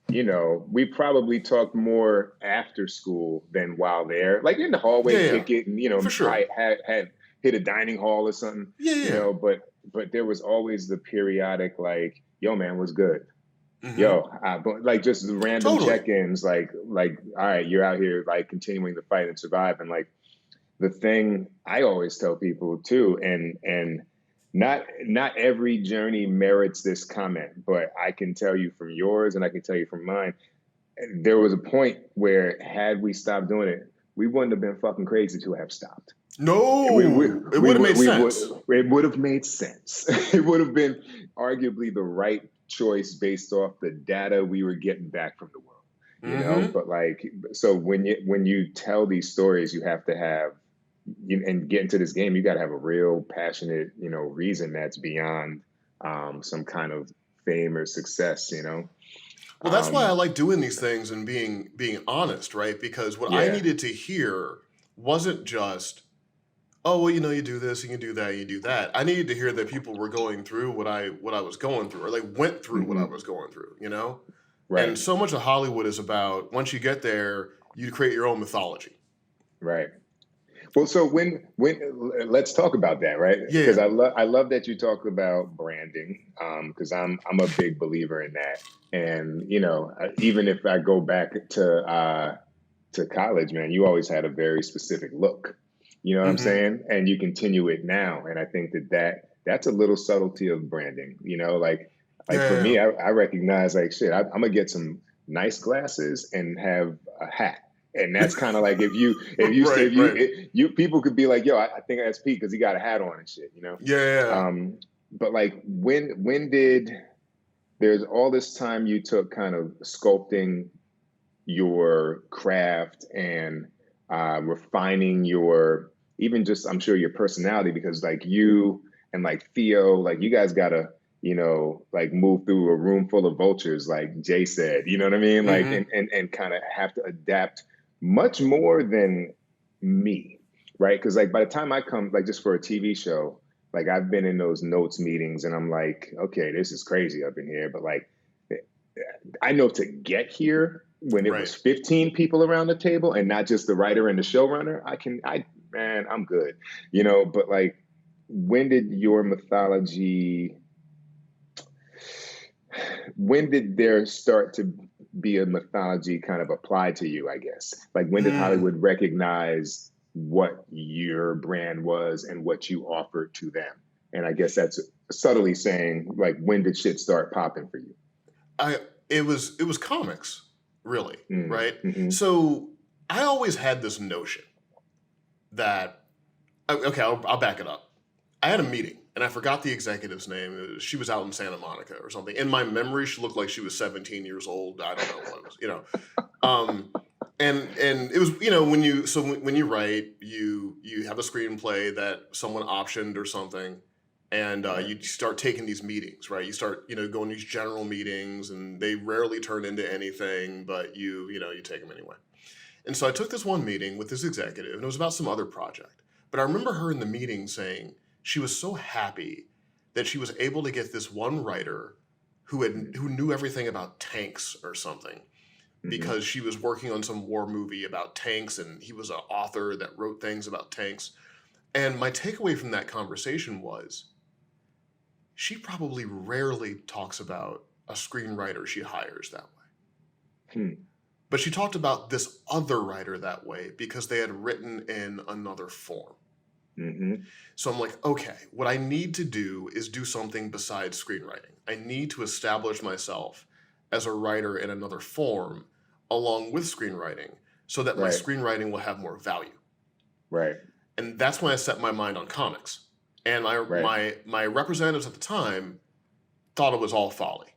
we probably talked more after school than while there, like in the hallway ticket, and, for sure. I had hit a dining hall or something, Yeah. but there was always the periodic, like, yo, man, what's good? Mm-hmm. Yo, but like just random Totally. check-ins, like, all right, you're out here like continuing to fight and survive. And like the thing I always tell people too, and not every journey merits this comment, but I can tell you from yours and I can tell you from mine, there was a point where had we stopped doing it, we wouldn't have been fucking crazy to have stopped. No, it would have made sense. It would have made sense. It would have been arguably the right choice based off the data we were getting back from the world, you know. But like, so when you tell these stories, you have to have, and get into this game, you got to have a real passionate, you know, reason that's beyond some kind of fame or success, you know. Well, that's why I like doing these things and being honest, right? Because what I needed to hear wasn't just, oh, well, you know, you do this and you do that, you do that. I needed to hear that people were going through what I was going through, or like went through what I was going through, you know? Right. And so much of Hollywood is about, once you get there, you create your own mythology. Right. Well, so when let's talk about that, right? Yeah. Because I love that you talk about branding, because I'm a big believer in that. And you know, even if I go back to college, man, you always had a very specific look. You know what I'm saying? And you continue it now. And I think that's a little subtlety of branding. You know, like for me, I recognize like shit. I'm gonna get some nice glasses and have a hat. And that's kind of like if you people could be like, yo, I think that's Pete because he got a hat on and shit, you know? Yeah. But like when did there's all this time you took kind of sculpting your craft and refining your even just I'm sure your personality, because like you and like Theo, like you guys gotta, you know, like move through a room full of vultures, like Jay said, you know what I mean? Like and kind of have to adapt much more than me, right? Because like by the time I come, like just for a TV show, like I've been in those notes meetings and I'm like, okay, this is crazy up in here. But like, I know to get here when it was 15 people around the table and not just the writer and the showrunner, man, I'm good, you know? But like, when did there start to be a mythology kind of applied to you, I guess? Like when did Hollywood recognize what your brand was and what you offered to them? And I guess that's subtly saying like, when did shit start popping for you? It was comics, really, right? So I always had this notion that, okay, I'll back it up. I had a meeting and I forgot the executive's name. She was out in Santa Monica or something. In my memory, she looked like she was 17 years old. I don't know what it was, you know. And it was, you know, when you write, you have a screenplay that someone optioned or something, and you start taking these meetings, right? You start, you know, going to these general meetings, and they rarely turn into anything, but you take them anyway. And so I took this one meeting with this executive, and it was about some other project. But I remember her in the meeting saying she was so happy that she was able to get this one writer who knew everything about tanks or something, because she was working on some war movie about tanks, and he was an author that wrote things about tanks. And my takeaway from that conversation was, she probably rarely talks about a screenwriter she hires that way. But she talked about this other writer that way because they had written in another form. So I'm like, okay, what I need to do is do something besides screenwriting. I need to establish myself as a writer in another form along with screenwriting so that my screenwriting will have more value. Right. And that's when I set my mind on comics. And my representatives at the time thought it was all folly.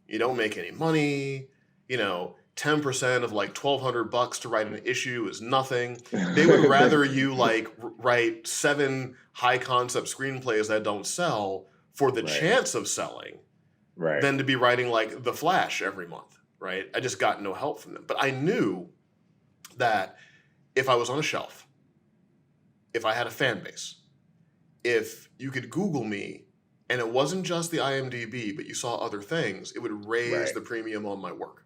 You don't make any money, you know, 10% of like $1,200 to write an issue is nothing. They would rather you like write 7 high concept screenplays that don't sell for the chance of selling than to be writing like The Flash every month, right? I just got no help from them. But I knew that if I was on a shelf, if I had a fan base, if you could Google me and it wasn't just the IMDb, but you saw other things, it would raise the premium on my work.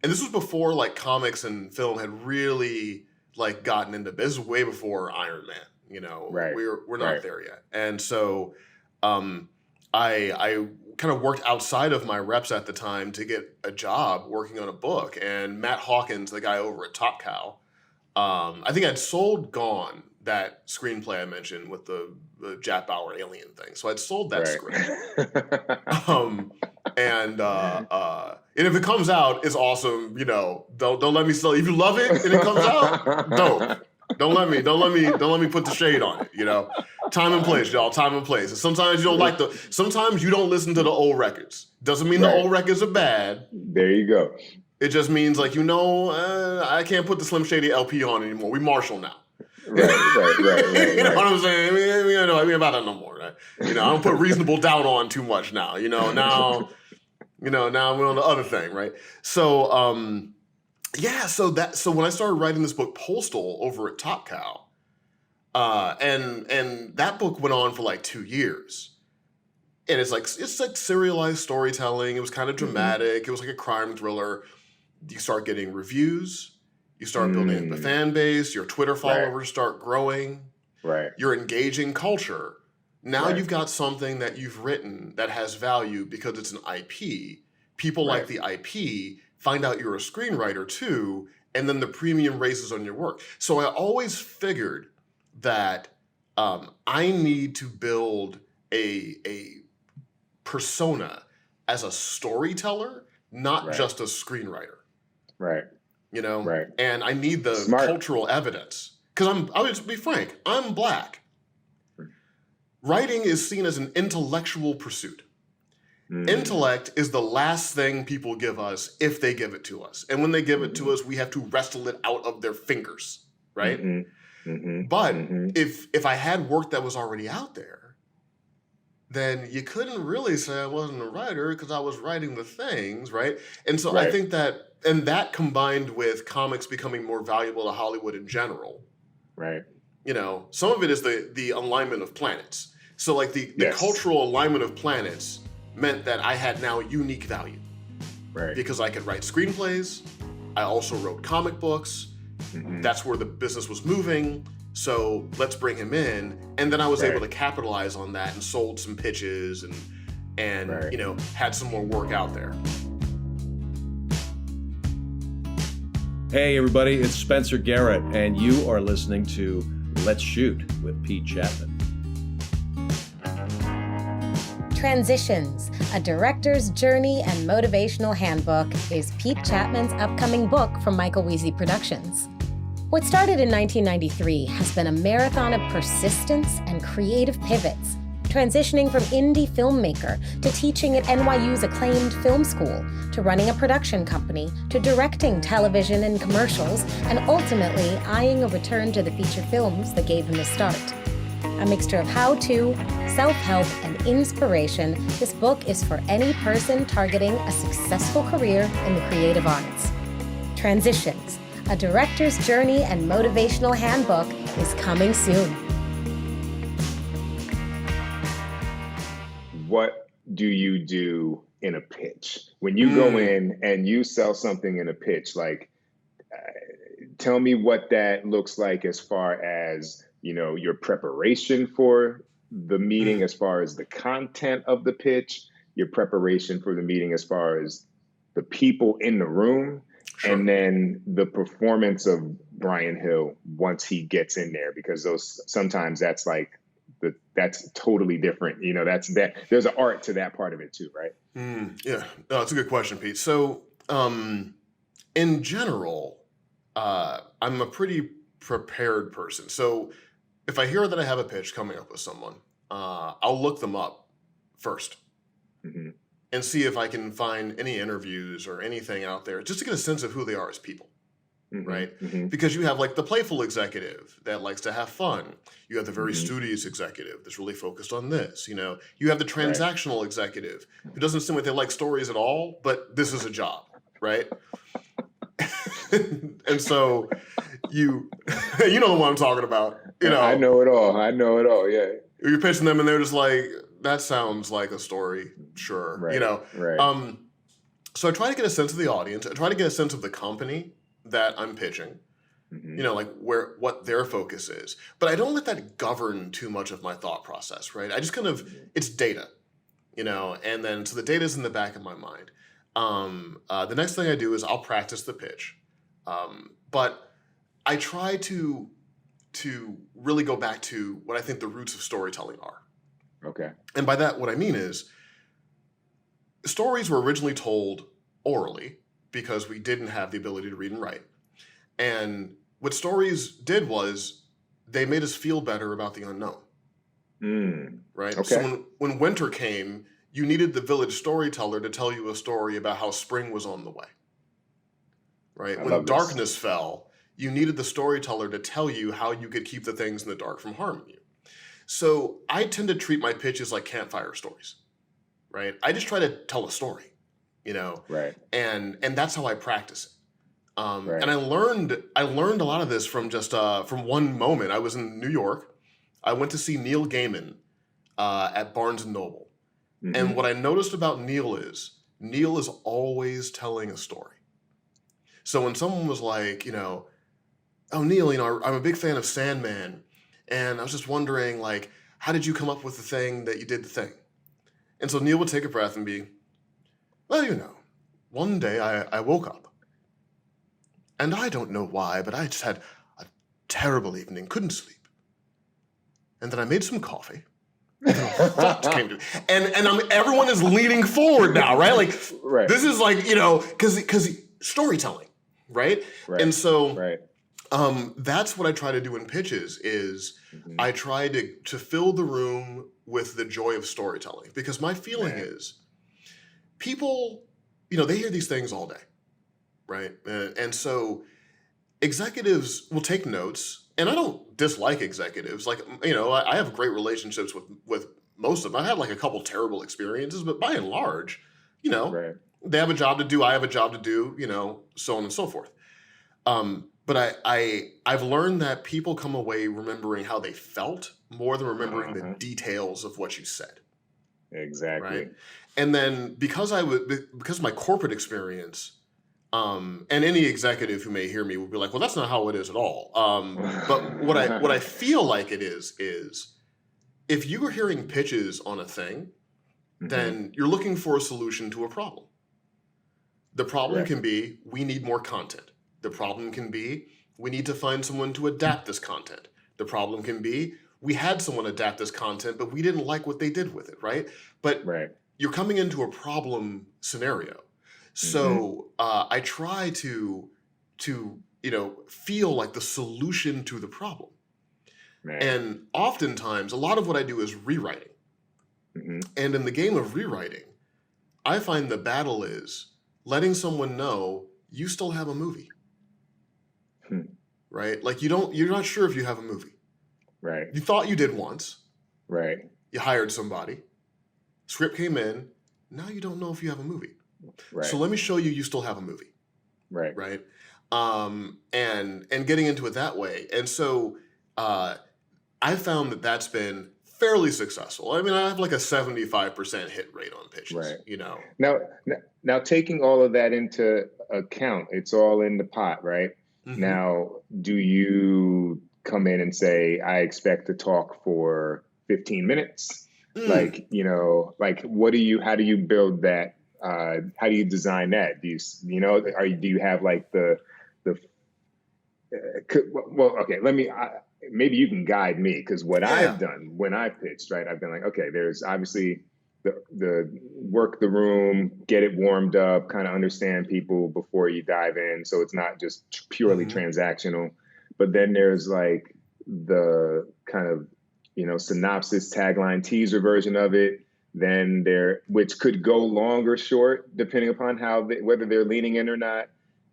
And this was before like comics and film had really like gotten into this. This was way before Iron Man, Right. We're not there yet. And so I kind of worked outside of my reps at the time to get a job working on a book. And Matt Hawkins, the guy over at Top Cow, I think I'd sold Gone, that screenplay I mentioned with the Jack Bauer alien thing. So I'd sold that script. And if it comes out, it's awesome. Don't let me sell. If you love it and it comes out, dope. Don't let me put the shade on it. Time and place, y'all. Time and place. And sometimes you don't sometimes you don't listen to the old records. Doesn't mean the old records are bad. There you go. It just means I can't put the Slim Shady LP on anymore. We Marshall now. Right. You know what I'm saying? We ain't about that no more, right? I don't put Reasonable Doubt on too much now. Now we're on the other thing, right? So so when I started writing this book Postal over at Top Cow, and that book went on for like 2 years. And it's like serialized storytelling. It was kind of dramatic. It was like a crime thriller. You start getting reviews. You start building the fan base. Your Twitter followers start growing. Right. You're engaging culture. Now you've got something that you've written that has value because it's an IP. People like the IP, find out you're a screenwriter too, and then the premium raises on your work. So I always figured that I need to build a persona as a storyteller, not just a screenwriter. Right. And I need the cultural evidence. Because I'll just be frank, I'm Black. Writing is seen as an intellectual pursuit. Intellect is the last thing people give us if they give it to us. And when they give it to us, we have to wrestle it out of their fingers, right? But if I had work that was already out there, then you couldn't really say I wasn't a writer because I was writing the things, right? And so I think that combined with comics becoming more valuable to Hollywood in general, right? Some of it is the alignment of planets. So like the cultural alignment of planets meant that I had now unique value. Right. Because I could write screenplays. I also wrote comic books. That's where the business was moving. So let's bring him in. And then I was able to capitalize on that and sold some pitches and had some more work out there. Hey everybody, it's Spencer Garrett, and you are listening to Let's Shoot with Pete Chatmon. Transitions, a director's journey and motivational handbook, is Pete Chatmon's upcoming book from Michael Weezy Productions. What started in 1993 has been a marathon of persistence and creative pivots, transitioning from indie filmmaker to teaching at NYU's acclaimed film school, to running a production company, to directing television and commercials, and ultimately eyeing a return to the feature films that gave him his start. A mixture of how-to, self-help, and inspiration, this book is for any person targeting a successful career in the creative arts. Transitions, a director's journey and motivational handbook, is coming soon. What do you do in a pitch? When you go in and you sell something in a pitch, tell me what that looks like as far as your preparation for the meeting, as far as the content of the pitch, your preparation for the meeting as far as the people in the room, and then the performance of Bryan Hill once he gets in there, because sometimes that's that's totally different. There's an art to that part of it too, right? Yeah, no, that's a good question, Pete. So in general, I'm a pretty prepared person. So if I hear that I have a pitch coming up with someone, I'll look them up first and see if I can find any interviews or anything out there just to get a sense of who they are as people, right? Because you have the playful executive that likes to have fun. You have the very studious executive that's really focused on this. You have the transactional executive who doesn't seem like they like stories at all, but this is a job, right? And so you know what I'm talking about. I know it all. Yeah. You're pitching them and they're just like, that sounds like a story. Sure. Right. So I try to get a sense of the audience. I try to get a sense of the company that I'm pitching. like what their focus is. But I don't let that govern too much of my thought process, right? I just kind of, it's data, and then so the data's in the back of my mind. The next thing I do is I'll practice the pitch. But I try to really go back to what I think the roots of storytelling are. Okay. And by that, what I mean is stories were originally told orally because we didn't have the ability to read and write. And what stories did was they made us feel better about the unknown. Right? Okay. So when winter came, you needed the village storyteller to tell you a story about how spring was on the way. Right? When darkness fell, you needed the storyteller to tell you how you could keep the things in the dark from harming you. So I tend to treat my pitches like campfire stories, right? I just try to tell a story, Right. And that's how I practice it. Right. And I learned a lot of this from just from one moment. I was in New York. I went to see Neil Gaiman at Barnes and Noble, and what I noticed about Neil is always telling a story. So when someone was like, oh, Neil, I'm a big fan of Sandman. And I was just wondering, like, how did you come up with the thing that you did the thing? And so Neil would take a breath and be, well, one day I woke up. And I don't know why, but I just had a terrible evening, couldn't sleep. And then I made some coffee. And then a thought came to me. And everyone is leaning forward now, right? Like, right. This is like, because storytelling, right? And so that's what I try to do in pitches is I try to fill the room with the joy of storytelling, because my feeling is people, they hear these things all day, right? And so executives will take notes, and I don't dislike executives. Like, I have great relationships with most of them. I had like a couple terrible experiences, but by and large, they have a job to do, I have a job to do, so on and so forth. But I've learned that people come away remembering how they felt more than remembering the details of what you said. Exactly. Right? And then because of my corporate experience, and any executive who may hear me will be like, well, that's not how it is at all. But what I feel like it is if you are hearing pitches on a thing, then you're looking for a solution to a problem. The problem can be, we need more content. The problem can be, we need to find someone to adapt this content. The problem can be, we had someone adapt this content, but we didn't like what they did with it, right? But you're coming into a problem scenario. So I try to feel like the solution to the problem. And oftentimes, a lot of what I do is rewriting. And in the game of rewriting, I find the battle is letting someone know you still have a movie. Right? Like you're not sure if you have a movie. Right. You thought you did once. Right. You hired somebody. Script came in. Now you don't know if you have a movie. Right. So let me show you still have a movie. Right. Right. And getting into it that way. And so I found that that's been fairly successful. I mean, I have like a 75% hit rate on pitches. Right. Now taking all of that into account, it's all in the pot, right? Now, do you come in and say, I expect to talk for 15 minutes? Like, how do you build that? How do you design that? Do you have like maybe you can guide me, because what I've done when I pitched, right, I've been like, okay, there's obviously the work the room, get it warmed up, kind of understand people before you dive in, so it's not just purely transactional. But then there's like the kind of synopsis, tagline, teaser version of it. Then which could go long or short depending upon whether they're leaning in or not.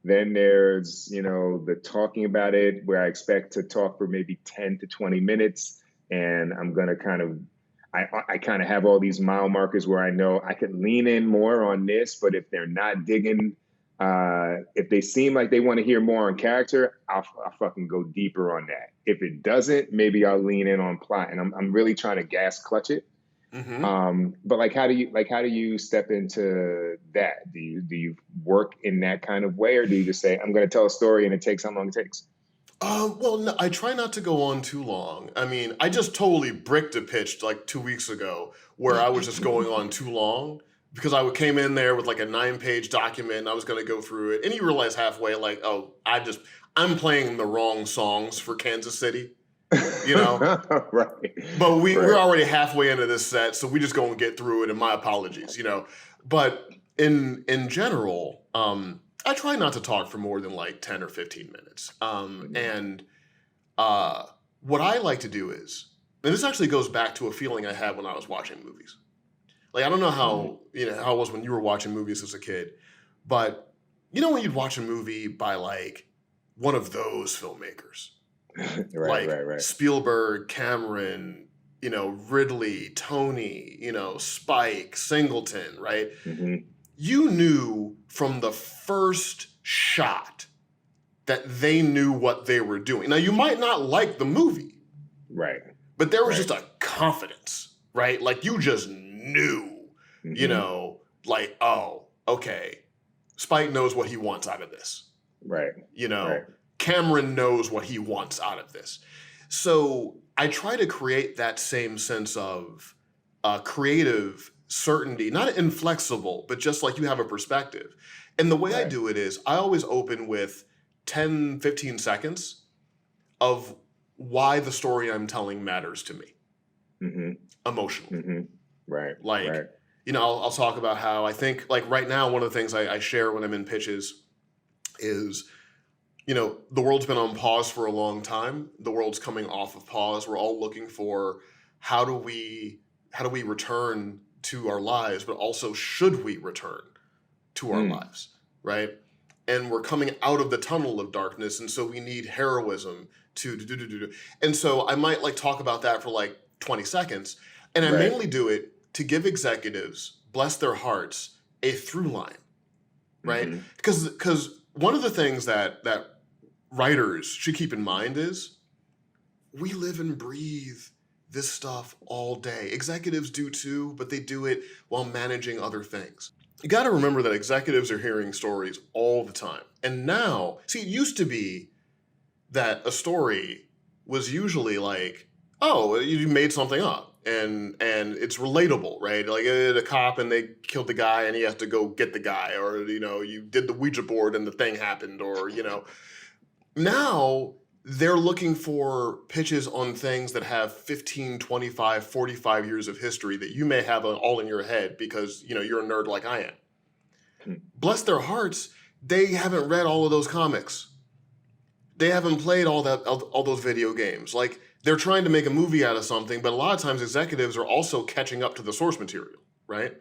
Then there's, the talking about it, where I expect to talk for maybe 10 to 20 minutes. And I'm going to I kind of have all these mile markers where I know I could lean in more on this, but if they're not digging, if they seem like they want to hear more on character, I'll fucking go deeper on that. If it doesn't, maybe I'll lean in on plot. And I'm really trying to gas clutch it. But how do you step into that? Do you work in that kind of way, or do you just say, I'm going to tell a story and it takes how long it takes? Well, no, I try not to go on too long. I mean, I just totally bricked a pitch like 2 weeks ago where I was just going on too long because I came in there with like a 9-page document and I was going to go through it. And you realize halfway, like, oh, I'm playing the wrong songs for Kansas City, you know? Right. But we're already halfway into this set, so we just going to get through it, and my apologies, you know? But in general, I try not to talk for more than like 10 or 15 minutes. And what I like to do is, and this actually goes back to a feeling I had when I was watching movies. Like, I don't know how it was when you were watching movies as a kid, but you know when you'd watch a movie by like one of those filmmakers, right. Spielberg, Cameron, Ridley, Tony, Spike, Singleton, right? Mm-hmm. You knew from the first shot that they knew what they were doing. Now, you might not like the movie. Right. But there was just a confidence, right? Like, you just knew, like, oh, okay, Spike knows what he wants out of this. Right. Right. Cameron knows what he wants out of this. So I try to create that same sense of creative certainty, not inflexible, but just like you have a perspective. And the way I do it is I always open with 10, 15 seconds of why the story I'm telling matters to me emotionally. Mm-hmm. Right. Like, I'll talk about how I think, like right now, one of the things I share when I'm in pitches is, the world's been on pause for a long time. The world's coming off of pause. We're all looking for how do we return to our lives, but also should we return to our lives, right? And we're coming out of the tunnel of darkness, and so we need heroism to do. And so I might like talk about that for like 20 seconds, and I mainly do it to give executives, bless their hearts, a through line, right? Because one of the things that writers should keep in mind is we live and breathe this stuff all day. Executives do too, but they do it while managing other things. You got to remember that executives are hearing stories all the time. And now, see, it used to be that a story was usually like, oh, you made something up and it's relatable, right? Like a cop and they killed the guy and he has to go get the guy, or, you did the Ouija board and the thing happened, or, Now they're looking for pitches on things that have 15, 25, 45 years of history that you may have all in your head because, you're a nerd like I am. Bless their hearts, they haven't read all of those comics. They haven't played all those video games. Like, they're trying to make a movie out of something, but a lot of times executives are also catching up to the source material, right?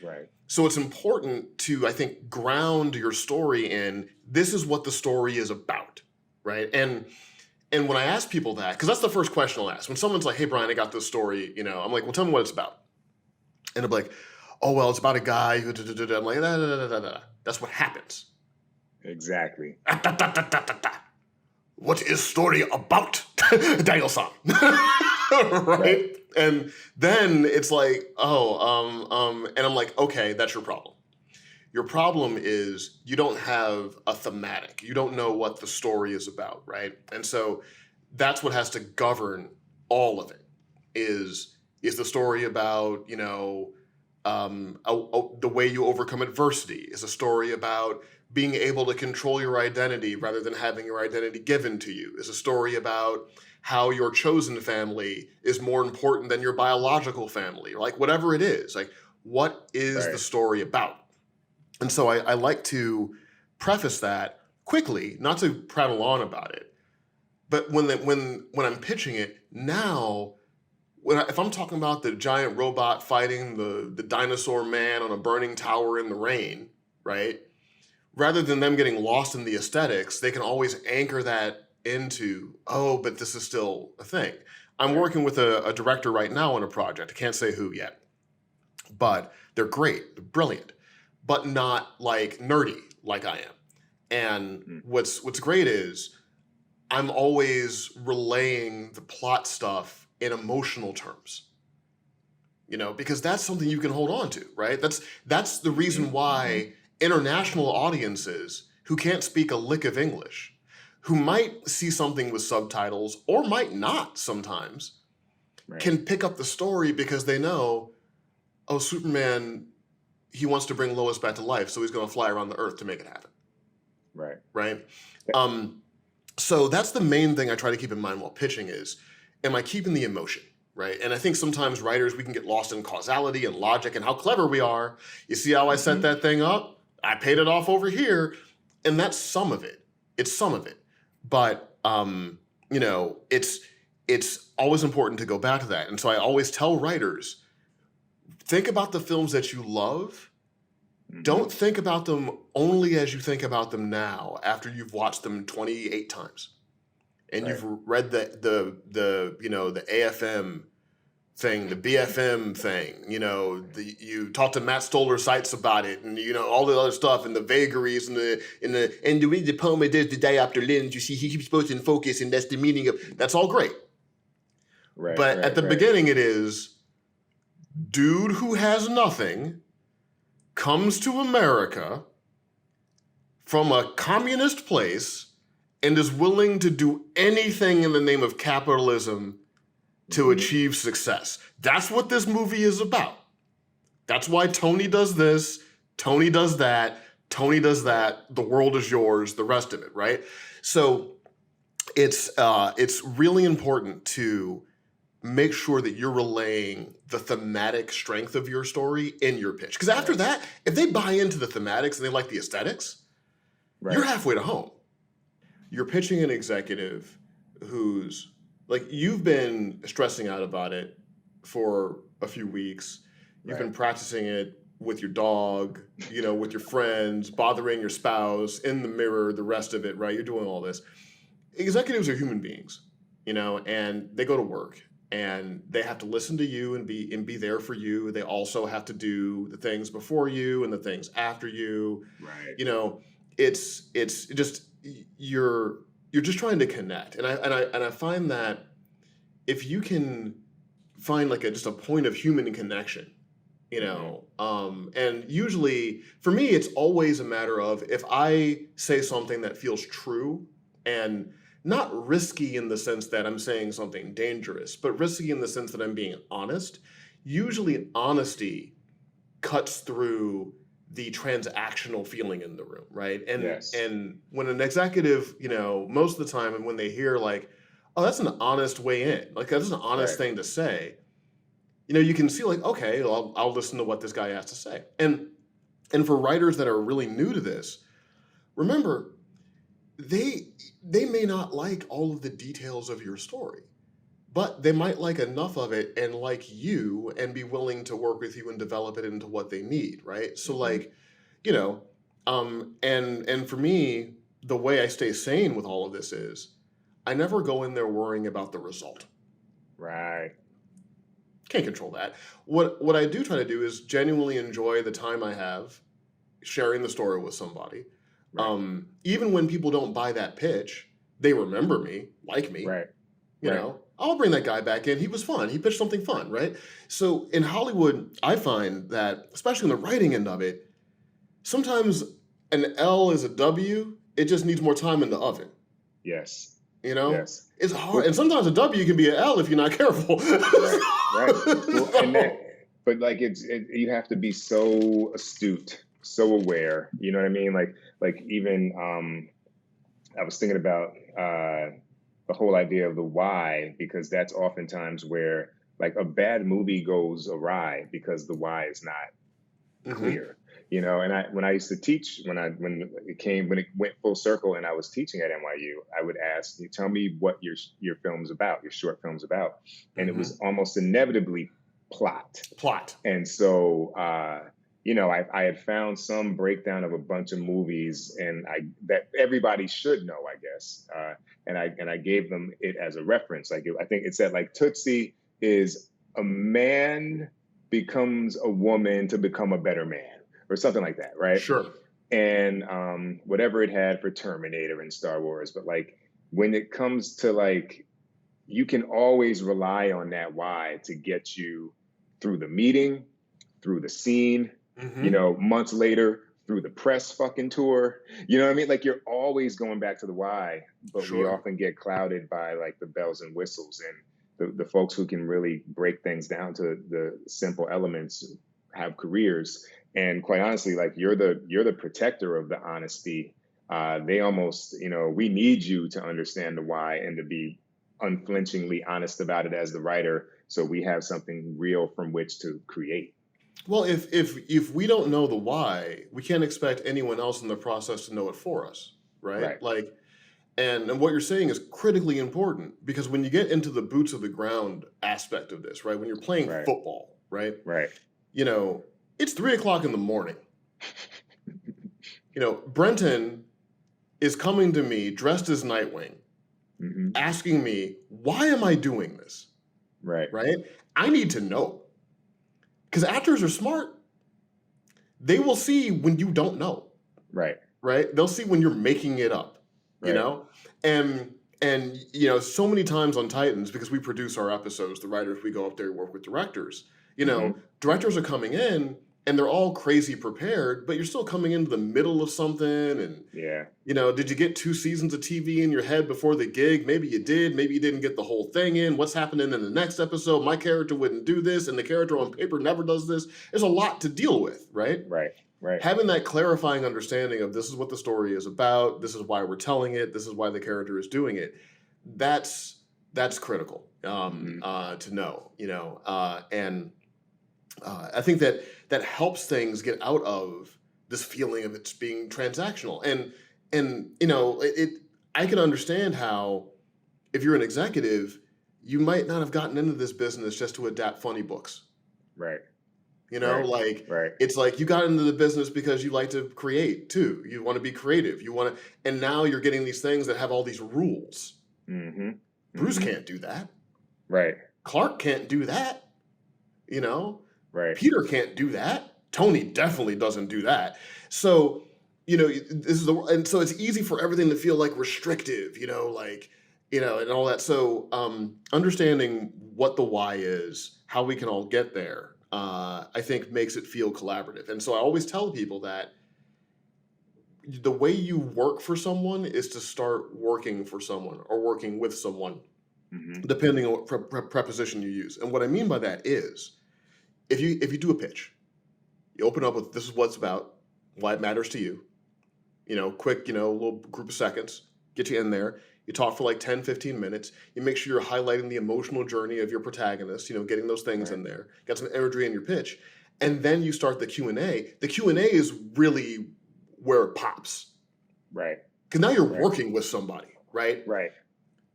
Right. So it's important to, I think, ground your story in this is what the story is about, right? And when I ask people that, because that's the first question I'll ask. When someone's like, hey, Bryan, I got this story, I'm like, well, tell me what it's about. And they're like, oh, well, it's about a guy who, I'm like, that's what happens. Exactly. What is story about? Daniel-san. Right? And then it's like, and I'm like, okay, that's your problem. Your problem is you don't have a thematic. You don't know what the story is about, right? And so that's what has to govern all of it. Is the story about, the way you overcome adversity? Is a story about being able to control your identity rather than having your identity given to you? Is a story about how your chosen family is more important than your biological family? Like, whatever it is, like, what is the story about? And so I like to preface that quickly, not to prattle on about it, but when I'm pitching it now, if I'm talking about the giant robot fighting the dinosaur man on a burning tower in the rain, right? Rather than them getting lost in the aesthetics, they can always anchor that into, oh, but this is still a thing. I'm working with a director right now on a project. I can't say who yet, but they're great, they're brilliant, but not like nerdy like I am. And what's great is I'm always relaying the plot stuff in emotional terms, because that's something you can hold on to, right? That's the reason why international audiences who can't speak a lick of English who might see something with subtitles or might not sometimes can pick up the story because they know, oh, Superman, he wants to bring Lois back to life, so he's going to fly around the earth to make it happen. Right? So that's the main thing I try to keep in mind while pitching is, am I keeping the emotion? Right? And I think sometimes writers, we can get lost in causality and logic and how clever we are. You see how I set that thing up? I paid it off over here. And that's some of it. It's some of it. But, you know, it's always important to go back to that. And so I always tell writers, think about the films that you love. Don't think about them only as you think about them now after you've watched them 28 times. And you've read the you know, the AFM thing, the BFM thing, you know, you talked to Matt Stoller Seitz about it, and you know all the other stuff, and the vagaries, and the way the poem does the diopter lens. You see, he keeps posting focus, and that's the meaning of. That's all great, but at the beginning, it is dude who has nothing comes to America from a communist place and is willing to do anything in the name of capitalism to achieve success. That's what this movie is about. That's why Tony does this, Tony does that, Tony does that, the world is yours, the rest of it, right? So it's really important to make sure that you're relaying the thematic strength of your story in your pitch. Because after that, if they buy into the thematics and they like the aesthetics, you're halfway to home. You're pitching an executive who's like, you've been stressing out about it for a few weeks. You've been practicing it with your dog, you know, with your friends, bothering your spouse, in the mirror, the rest of it, right? You're doing all this. Executives are human beings, you know, and they go to work and they have to listen to you and be there for you. They also have to do the things before you and the things after you. Right. You know, it's just you're just trying to connect. And I find that if you can find like just a point of human connection, you know, and usually for me, it's always a matter of if I say something that feels true and not risky in the sense that I'm saying something dangerous, but risky in the sense that I'm being honest. Usually honesty cuts through the transactional feeling in the room, right? And and when an executive, you know, most of the time, and when they hear like, oh, that's an honest way in, like that's an honest thing to say, you know, you can see like, okay, well, I'll listen to what this guy has to say. And for writers that are really new to this, remember, they may not like all of the details of your story, but they might like enough of it and like you and be willing to work with you and develop it into what they need, right? So like, you know, and for me, the way I stay sane with all of this is I never go in there worrying about the result. Right. Can't control that. What I do try to do is genuinely enjoy the time I have sharing the story with somebody. Right. Even when people don't buy that pitch, they remember me, like me. Right. You know, I'll bring that guy back in. He was fun. He pitched something fun, right? So in Hollywood, I find that, especially in the writing end of it, sometimes an L is a W. It just needs more time in the oven. Yes. You know? Yes. It's hard. And sometimes a W can be an L if you're not careful. Right. Well, and but like you have to be so astute, so aware. You know what I mean? Like even I was thinking about the whole idea of the why, because that's oftentimes where like a bad movie goes awry because the why is not clear. You know, and when I used to teach, when it went full circle and I was teaching at NYU, I would ask, you tell me what your film's about, your short film's about. And it was almost inevitably plot. And so, you know, I had found some breakdown of a bunch of movies and that everybody should know, I guess. And I gave them it as a reference. Like, I think it said like Tootsie is a man becomes a woman to become a better man. Or something like that, right? Sure. And whatever it had for Terminator and Star Wars. But like when it comes to like, you can always rely on that why to get you through the meeting, through the scene, you know, months later, through the press fucking tour. You know what I mean? Like, you're always going back to the why, but we often get clouded by like the bells and whistles, and the folks who can really break things down to the simple elements have careers. And quite honestly, like, you're the protector of the honesty. They almost, we need you to understand the why and to be unflinchingly honest about it as the writer, so we have something real from which to create. Well, if we don't know the why, we can't expect anyone else in the process to know it for us, right? Like, and what you're saying is critically important, because when you get into the boots of the ground aspect of this, right? When you're playing football, right? It's 3:00 in the morning. Brenton is coming to me dressed as Nightwing, asking me, why am I doing this? Right? I need to know. Because actors are smart. They will see when you don't know. Right? They'll see when you're making it up, And so many times on Titans, because we produce our episodes, the writers, we go up there and work with directors. Directors are coming in and they're all crazy prepared, but you're still coming into the middle of something. And, did you get 2 seasons of TV in your head before the gig? Maybe you did. Maybe you didn't get the whole thing in. What's happening in the next episode? My character wouldn't do this, and the character on paper never does this. There's a lot to deal with, right? Having that clarifying understanding of this is what the story is about, this is why we're telling it, this is why the character is doing it. That's critical to know, and I think that helps things get out of this feeling of it's being transactional. And I can understand how, if you're an executive, you might not have gotten into this business just to adapt funny books. It's like you got into the business because you like to create too. You want to be creative. And now you're getting these things that have all these rules. Bruce can't do that. Clark can't do that. Peter can't do that. Tony definitely doesn't do that. So, and so it's easy for everything to feel like restrictive, and all that. So, understanding what the why is, how we can all get there, I think makes it feel collaborative. And so I always tell people that the way you work for someone is to start working for someone or working with someone, depending on what preposition you use. And what I mean by that is, if you do a pitch, you open up with, this is what it's about, why it matters to you, quick, little group of seconds, get you in there. You talk for like 10, 15 minutes. You make sure you're highlighting the emotional journey of your protagonist, getting those things in there, got some imagery in your pitch. And then you start the Q&A. The Q&A is really where it pops. Because now you're working with somebody, right?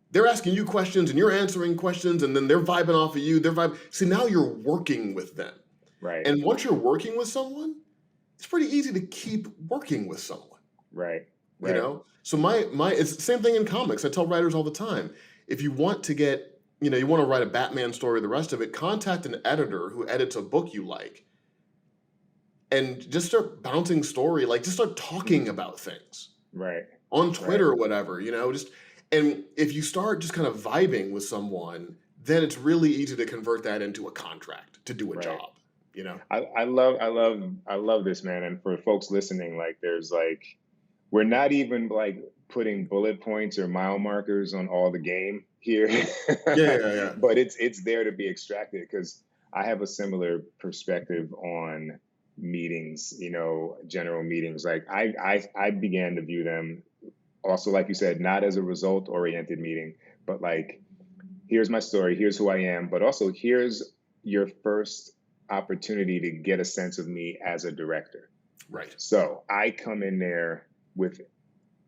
They're asking you questions and you're answering questions, and then they're vibing off of you. See, now you're working with them. And once you're working with someone, it's pretty easy to keep working with someone. So it's the same thing in comics. I tell writers all the time, if you want to get, you want to write a Batman story, the rest of it, contact an editor who edits a book you like, and just start bouncing story, just start talking about things. On Twitter or whatever, and if you start just kind of vibing with someone, then it's really easy to convert that into a contract to do a job. I love this, man. And for folks listening, we're not even putting bullet points or mile markers on all the game here. But it's there to be extracted, because I have a similar perspective on meetings, general meetings. I began to view them also, like you said, not as a result oriented meeting, but here's my story, here's who I am, but also here's your first opportunity to get a sense of me as a director. So I come in there with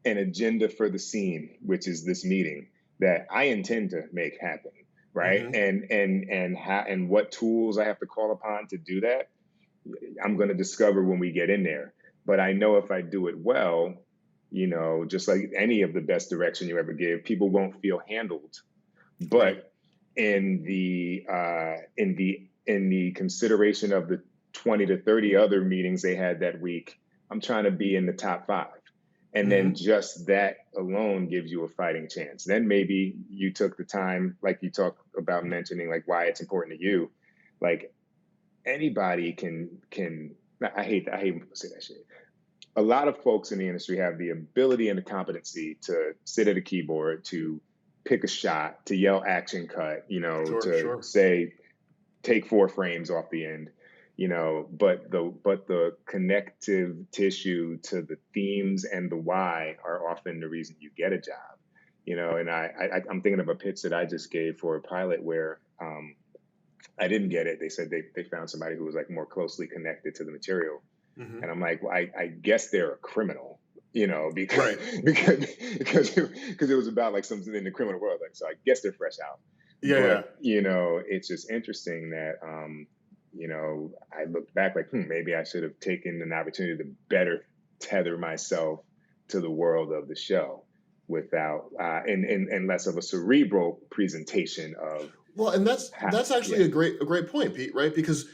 an agenda for the scene, which is this meeting that I intend to make happen. And what tools I have to call upon to do that, I'm going to discover when we get in there. But I know if I do it well, just like any of the best direction you ever give, people won't feel handled. But in the consideration of the 20 to 30 other meetings they had that week, I'm trying to be in the top 5. And then just that alone gives you a fighting chance. Then maybe you took the time, like you talked about mentioning, why it's important to you. Anybody can I hate when people say that shit. a lot of folks in the industry have the ability and the competency to sit at a keyboard, to pick a shot, to yell action cut, to say, take 4 frames off the end, but the connective tissue to the themes and the why are often the reason you get a job, and I'm thinking of a pitch that I just gave for a pilot where I didn't get it. They said they found somebody who was like more closely connected to the material. Mm-hmm. And I'm like, well, I guess they're a criminal, because it was about like something in the criminal world. Like, so I guess they're fresh out. Yeah. But, it's just interesting that, I looked back like, maybe I should have taken an opportunity to better tether myself to the world of the show without, and less of a cerebral presentation of. Well, and that's actually a great point, Pete, right? Because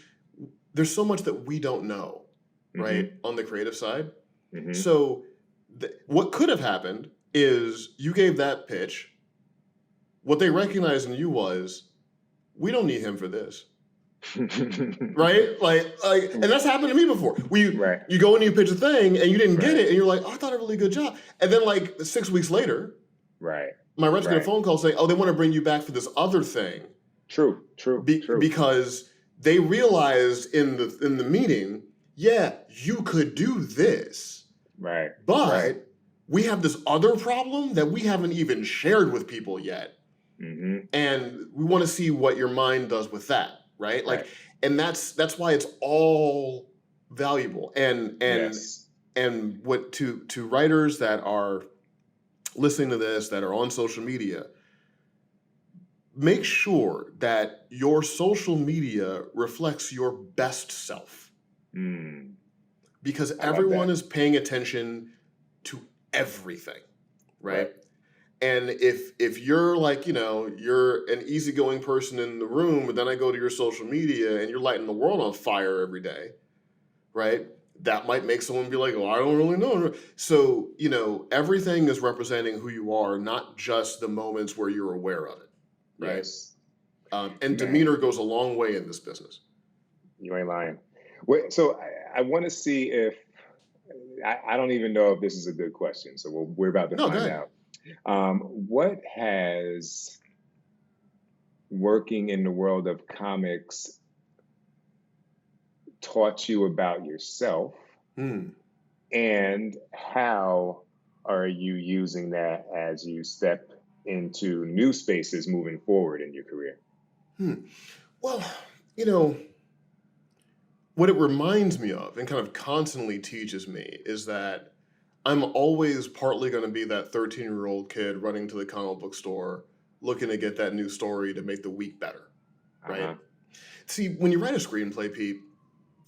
there's so much that we don't know, right, on the creative side. Mm-hmm. So what could have happened is you gave that pitch. What they recognized in you was, we don't need him for this. Right? Like, and that's happened to me before. You go and you pitch a thing and you didn't get it, and you're like, oh, I thought a really good job. And then like 6 weeks later, my reps get a phone call saying, oh, they want to bring you back for this other thing. True. Because they realized in the meeting, you could do this. Right. But we have this other problem that we haven't even shared with people yet. Mm-hmm. And we want to see what your mind does with that. Right. Like, and that's why it's all valuable. And what to writers that are listening to this, that are on social media, make sure that your social media reflects your best self. Because everyone is paying attention to everything, right? And if you're like, you're an easygoing person in the room, but then I go to your social media and you're lighting the world on fire every day, right? That might make someone be like, oh, I don't really know. So, everything is representing who you are, not just the moments where you're aware of it, right? Yes. And demeanor goes a long way in this business. You ain't lying. Wait, so I want to see if, I don't even know if this is a good question, so we're about to find out. What has working in the world of comics taught you about yourself, and how are you using that as you step into new spaces moving forward in your career? Well, what it reminds me of and kind of constantly teaches me is that I'm always partly going to be that 13-year-old kid running to the comic book store looking to get that new story to make the week better, right? Uh-huh. See, when you write a screenplay, Pete,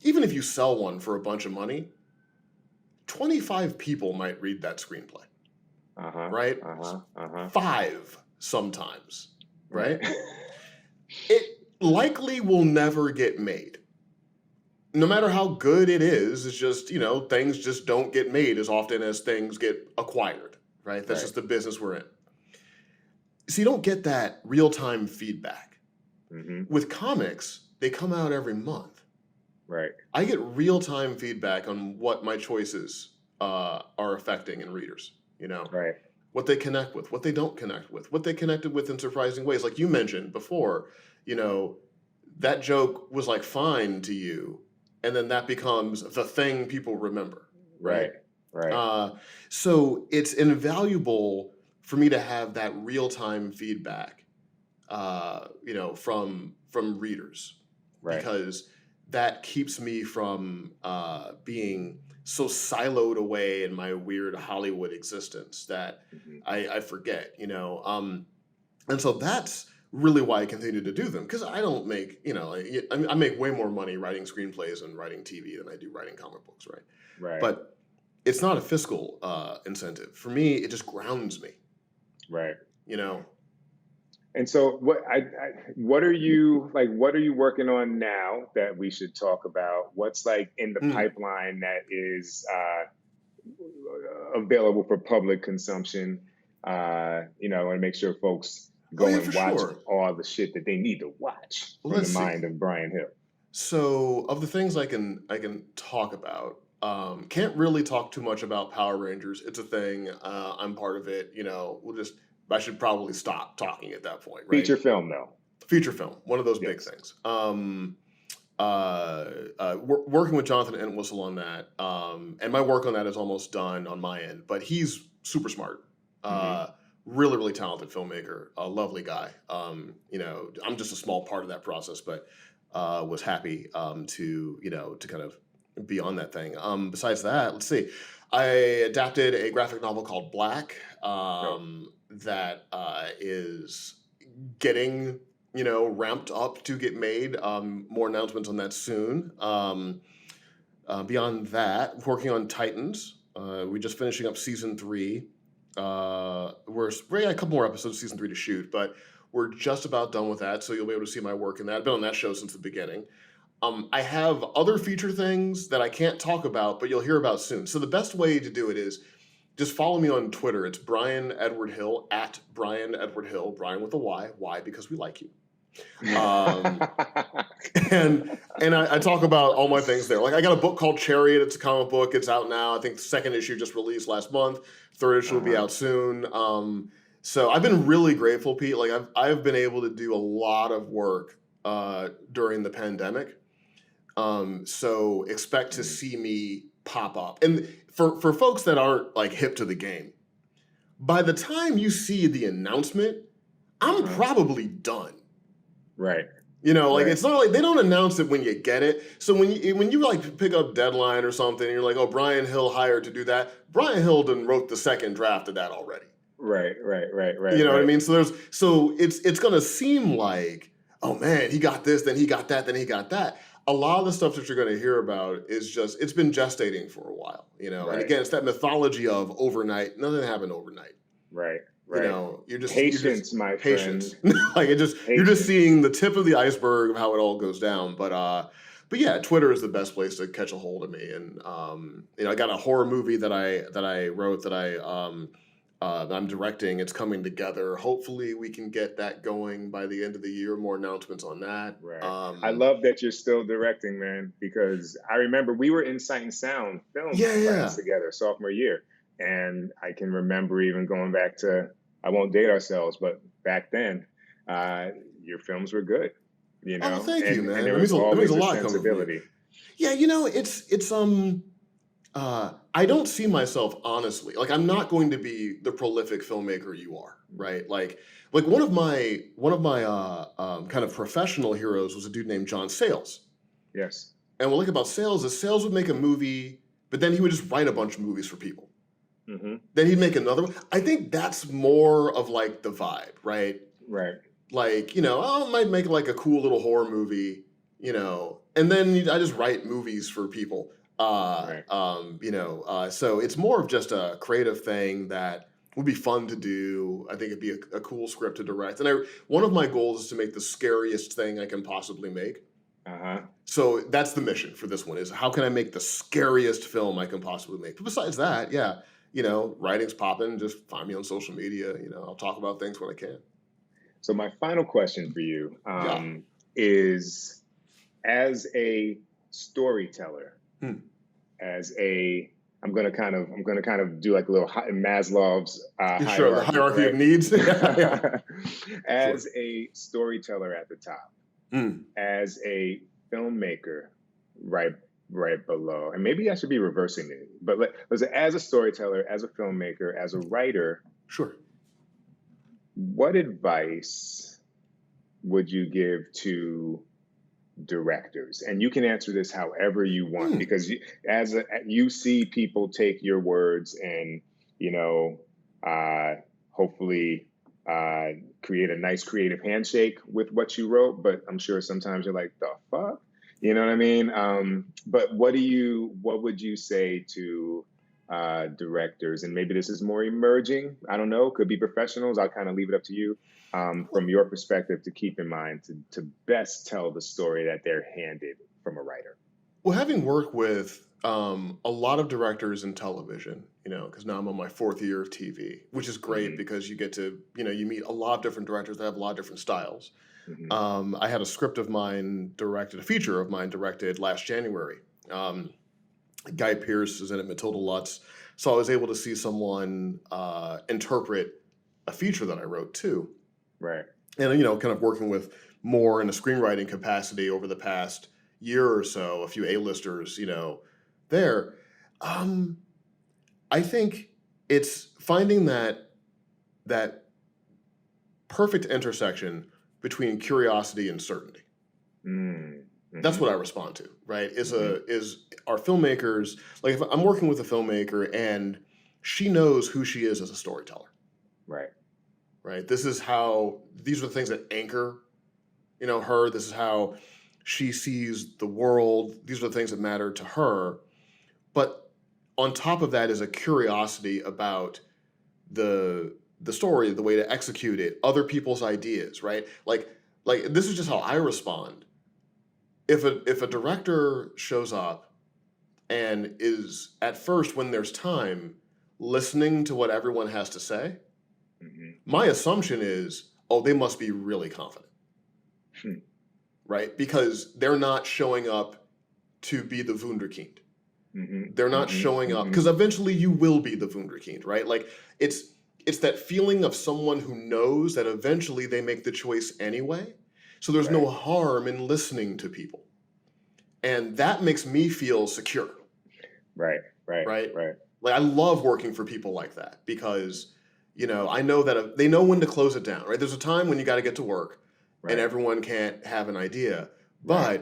even if you sell one for a bunch of money, 25 people might read that screenplay, right? 5 sometimes, right? It likely will never get made. No matter how good it is, it's just, things just don't get made as often as things get acquired, right? That's just the business we're in. So you don't get that real-time feedback. With comics, they come out every month. Right. I get real-time feedback on what my choices are affecting in readers, Right. What they connect with, what they don't connect with, what they connected with in surprising ways. Like you mentioned before, that joke was like fine to you, and then that becomes the thing people remember. Right. So it's invaluable for me to have that real-time feedback, from readers, because that keeps me from being so siloed away in my weird Hollywood existence that I forget, and so that's really why I continue to do them, because I don't make, I make way more money writing screenplays and writing TV than I do writing comic books, right? But it's not a fiscal incentive. For me, it just grounds me. Right. And so what are you working on now that we should talk about? What's like in the pipeline that is available for public consumption? And make sure folks go and watch all the shit that they need to watch from the mind of Bryan Hill. So of the things I can talk about, Can't really talk too much about Power Rangers. It's a thing. I'm part of it. I should probably stop talking at that point, right? Feature film, though. Feature film, one of those big things. Working with Jonathan Entwistle on that, and my work on that is almost done on my end, but he's super smart. Really, really talented filmmaker, a lovely guy. I'm just a small part of that process, but was happy to kind of be on that thing. Besides that, let's see. I adapted a graphic novel called Black that is getting ramped up to get made. More announcements on that soon. Beyond that, working on Titans. We're just finishing up season 3. We're a couple more episodes of season 3 to shoot, but we're just about done with that, so you'll be able to see my work in that. I've been on that show since the beginning. I have other feature things that I can't talk about, but you'll hear about soon. So the best way to do it is just follow me on Twitter. It's Bryan Edward Hill, at Bryan Edward Hill, Bryan with a Y. Why? Because we like you. And I talk about all my things there. Like, I got a book called Chariot. It's a comic book. It's out now. I think the second issue just released last month. Third issue will be out soon. So I've been really grateful, Pete. Like, I've been able to do a lot of work during the pandemic. So expect to see me pop up. And for folks that aren't like hip to the game, by the time you see the announcement, I'm probably done. Right. It's not like they don't announce it when you get it. So when you like pick up Deadline or something, and you're like, oh, Bryan Hill hired to do that. Bryan Hill done wrote the second draft of that already. Right. You know what I mean? So it's gonna seem like, oh man, he got this, then he got that, then he got that. A lot of the stuff that you're going to hear about is just, it's been gestating for a while, And again, it's that mythology of overnight. Nothing happened overnight. Right. You're just patience, my friend. Like you're just seeing the tip of the iceberg of how it all goes down. But yeah, Twitter is the best place to catch a hold of me. And I got a horror movie that I wrote that I'm directing. It's coming together. Hopefully we can get that going by the end of the year. More announcements on that. Right. I love that you're still directing, man, because I remember we were in Sight and Sound film class together sophomore year. And I can remember even going back to, I won't date ourselves, but back then, your films were good, Oh, thank you, man. And there was always a lot sensibility. Yeah, it's I don't see myself honestly. Like, I'm not going to be the prolific filmmaker you are, right? Like one of my kind of professional heroes was a dude named John Sayles. Yes. And what I like about Sayles is Sayles would make a movie, but then he would just write a bunch of movies for people. Then he'd make another one. I think that's more of like the vibe, right? Right. Like, I might make like a cool little horror movie, and then I just write movies for people. So it's more of just a creative thing that would be fun to do. I think it'd be a cool script to direct. And one of my goals is to make the scariest thing I can possibly make. So that's the mission for this one, is how can I make the scariest film I can possibly make? But besides that, writing's popping. Just find me on social media. I'll talk about things when I can. So my final question for you is, as a storyteller, I'm going to kind of do like a little Maslow's hierarchy, the hierarchy of needs. As a storyteller at the top, as a filmmaker, right below, and maybe I should be reversing it, but as a storyteller, as a filmmaker, as a writer, sure. What advice would you give to directors? And you can answer this however you want, because you see people take your words and hopefully create a nice creative handshake with what you wrote. But I'm sure sometimes you're like, the fuck. You know what I mean? But what would you say to directors? And maybe this is more emerging. I don't know. Could be professionals. I'll kind of leave it up to you from your perspective to keep in mind to best tell the story that they're handed from a writer. Well, having worked with a lot of directors in television, because now I'm on my 4th year of TV, which is great because you get to, you meet a lot of different directors that have a lot of different styles. I had a feature of mine directed last January. Guy Pearce is in it, Matilda Lutz. So I was able to see someone interpret a feature that I wrote too. Right. And, kind of working with more in a screenwriting capacity over the past year or so, a few A-listers, there. I think it's finding that perfect intersection between curiosity and certainty. Mm-hmm. That's what I respond to, right? Is our filmmakers, like if I'm working with a filmmaker and she knows who she is as a storyteller. Right. Right. These are the things that anchor, her. This is how she sees the world. These are the things that matter to her. But on top of that is a curiosity about the story, the way to execute it, other people's ideas, right? Like this is just how I respond. If a director shows up and is at first, when there's time, listening to what everyone has to say, my assumption is, they must be really confident, right? Because they're not showing up to be the Wunderkind. They're not showing up because eventually you will be the Wunderkind, right? Like it's that feeling of someone who knows that eventually they make the choice anyway. So there's no harm in listening to people. And that makes me feel secure. Right. Like I love working for people like that because, I know that they know when to close it down, right? There's a time when you got to get to work and everyone can't have an idea. But,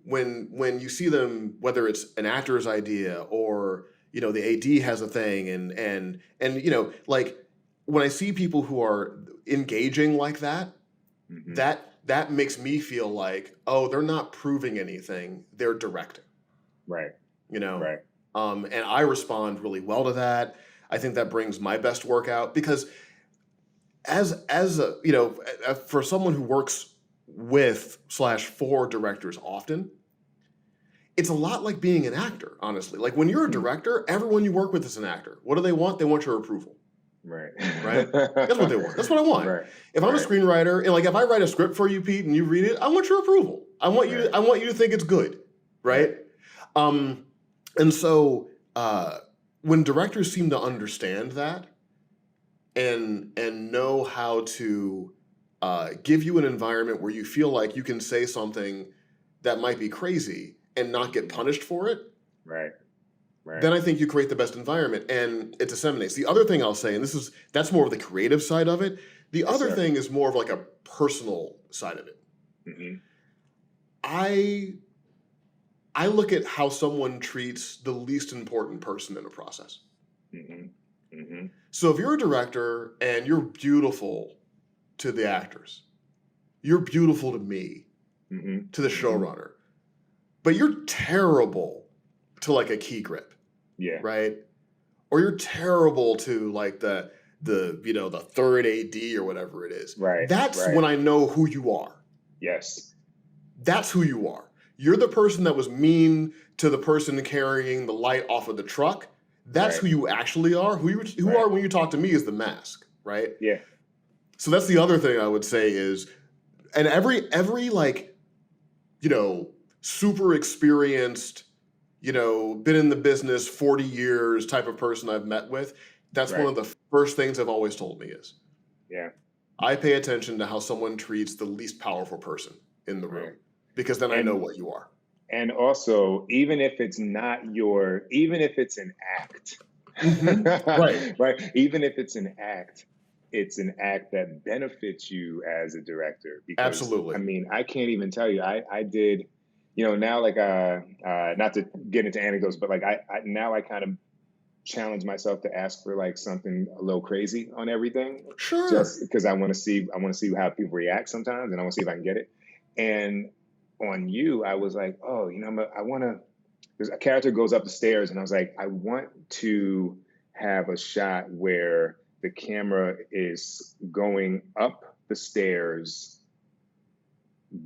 when you see them, whether it's an actor's idea or, the AD has a thing and like when I see people who are engaging like that, that makes me feel like, they're not proving anything, they're directing. Right. And I respond really well to that. I think that brings my best work out because as a, for someone who works with / for directors often, it's a lot like being an actor, honestly. Like when you're a director, everyone you work with is an actor. What do they want? They want your approval. Right. That's what they want. That's what I want. Right. If I'm a screenwriter and like if I write a script for you, Pete, and you read it, I want your approval. I want you to think it's good. Right. And so when directors seem to understand that and know how to give you an environment where you feel like you can say something that might be crazy and not get punished for it. Right. Then I think you create the best environment and it disseminates. The other thing I'll say, and that's more of the creative side of it. The other thing is more of like a personal side of it. I look at how someone treats the least important person in a process. So if you're a director and you're beautiful to the actors, you're beautiful to me, to the showrunner, but you're terrible to like a key grip. Yeah. Right. Or you're terrible to like the third AD or whatever it is. Right. That's when I know who you are. Yes. That's who you are. You're the person that was mean to the person carrying the light off of the truck. That's who you actually are. Who you are when you talk to me is the mask. Right. Yeah. So that's the other thing I would say is, and every like, super experienced, been in the business 40 years type of person I've met with, that's one of the first things I've always told me is, I pay attention to how someone treats the least powerful person in the room, because then I know what you are. And also, even if it's an act, right? Even if it's an act, it's an act that benefits you as a director. Because, absolutely. I mean, I can't even tell you, I did, now like, not to get into anecdotes, but like I kind of challenge myself to ask for like something a little crazy on everything. Sure. Just because I want to see how people react sometimes, and I want to see if I can get it. And on you, I was like, there's a character goes up the stairs, and I was like, I want to have a shot where the camera is going up the stairs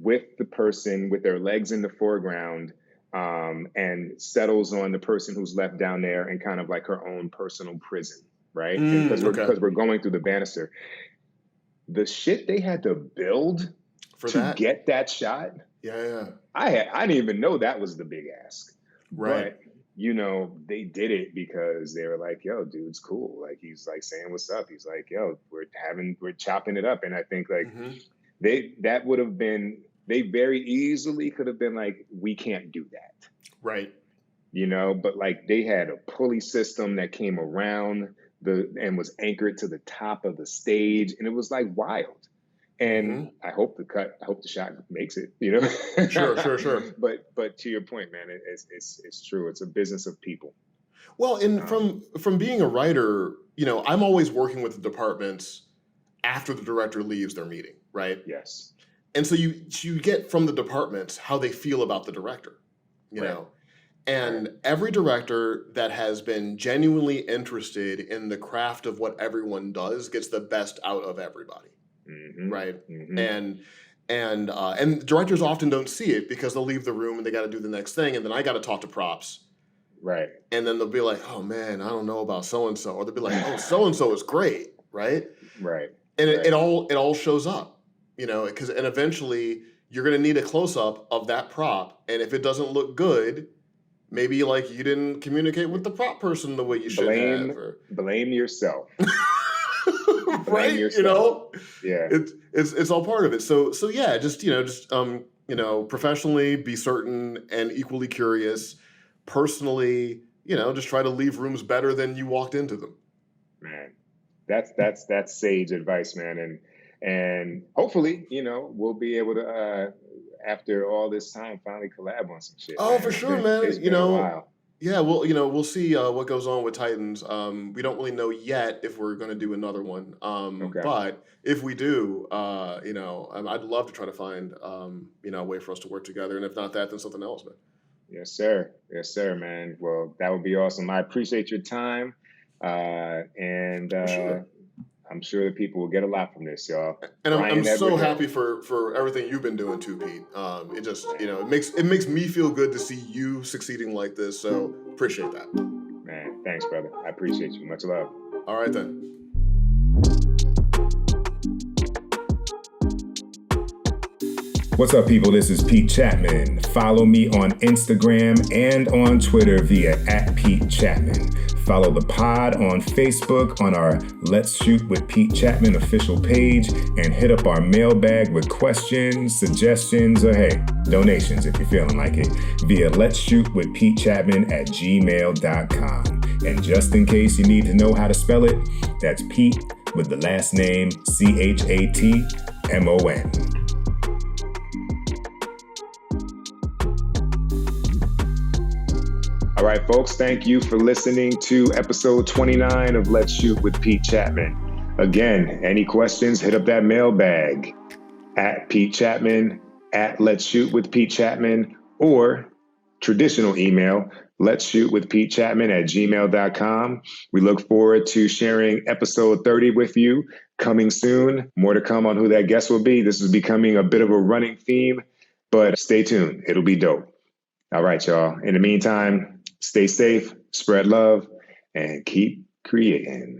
with the person with their legs in the foreground, and settles on the person who's left down there in kind of like her own personal prison, right? Because we're going through the banister. The shit they had to build to get that shot. Yeah. I didn't even know that was the big ask. Right. But, you know, they did it because they were like, yo, dude's cool. Like, he's like saying what's up. He's like, yo, we're chopping it up. And I think like they very easily could have been like, we can't do that. Right. You know, but like they had a pulley system that came around and was anchored to the top of the stage. And it was like wild. And I hope the shot makes it, you know? Sure. But to your point, man, it's true. It's a business of people. Well, and from being a writer, you know, I'm always working with the departments after the director leaves their meeting, right? Yes. And so you get from the departments how they feel about the director, you know? And every director that has been genuinely interested in the craft of what everyone does gets the best out of everybody. Right. And directors often don't see it because they'll leave the room and they got to do the next thing. And then I got to talk to props. Right. And then they'll be like, oh man, I don't know about so-and-so. Or they'll be like, oh, so-and-so is great. Right. Right. And it all shows up, you know, and eventually you're going to need a close up of that prop. And if it doesn't look good, maybe like you didn't communicate with the prop person the way you should have. Blame yourself. Right, you know, yeah, it's all part of it. So yeah, just professionally be certain and equally curious. Personally, you know, just try to leave rooms better than you walked into them. Man, that's sage advice, man, and hopefully, you know, we'll be able to after all this time finally collab on some shit. Oh, man. For sure, man. It's been a while. Yeah, well, you know, we'll see what goes on with Titans. We don't really know yet if we're going to do another one. But if we do, you know, I'd love to try to find, you know, a way for us to work together. And if not that, then something else, man. Yes, sir. Yes, sir, man. Well, that would be awesome. I appreciate your time. Sure. I'm sure that people will get a lot from this, y'all. And I'm so happy for everything you've been doing too, Pete. It just, you know, it makes me feel good to see you succeeding like this. So appreciate that. Man, thanks, brother. I appreciate you. Much love. All right, then. What's up, people? This is Pete Chatmon. Follow me on Instagram and on Twitter via @PeteChatmon. Follow the pod on Facebook on our Let's Shoot with Pete Chatmon official page, and hit up our mailbag with questions, suggestions, or hey, donations if you're feeling like it via letsshootwithpetechapman@gmail.com. And just in case you need to know how to spell it, that's Pete with the last name Chatmon. All right, folks, thank you for listening to episode 29 of Let's Shoot with Pete Chatmon. Again, any questions, hit up that mailbag @PeteChatmon, @Let'sShootWithPeteChatmon, or traditional email, letsshootwithpetechapman@gmail.com. We look forward to sharing episode 30 with you. Coming soon. More to come on who that guest will be. This is becoming a bit of a running theme, but stay tuned. It'll be dope. All right, y'all. In the meantime, stay safe, spread love, and keep creating.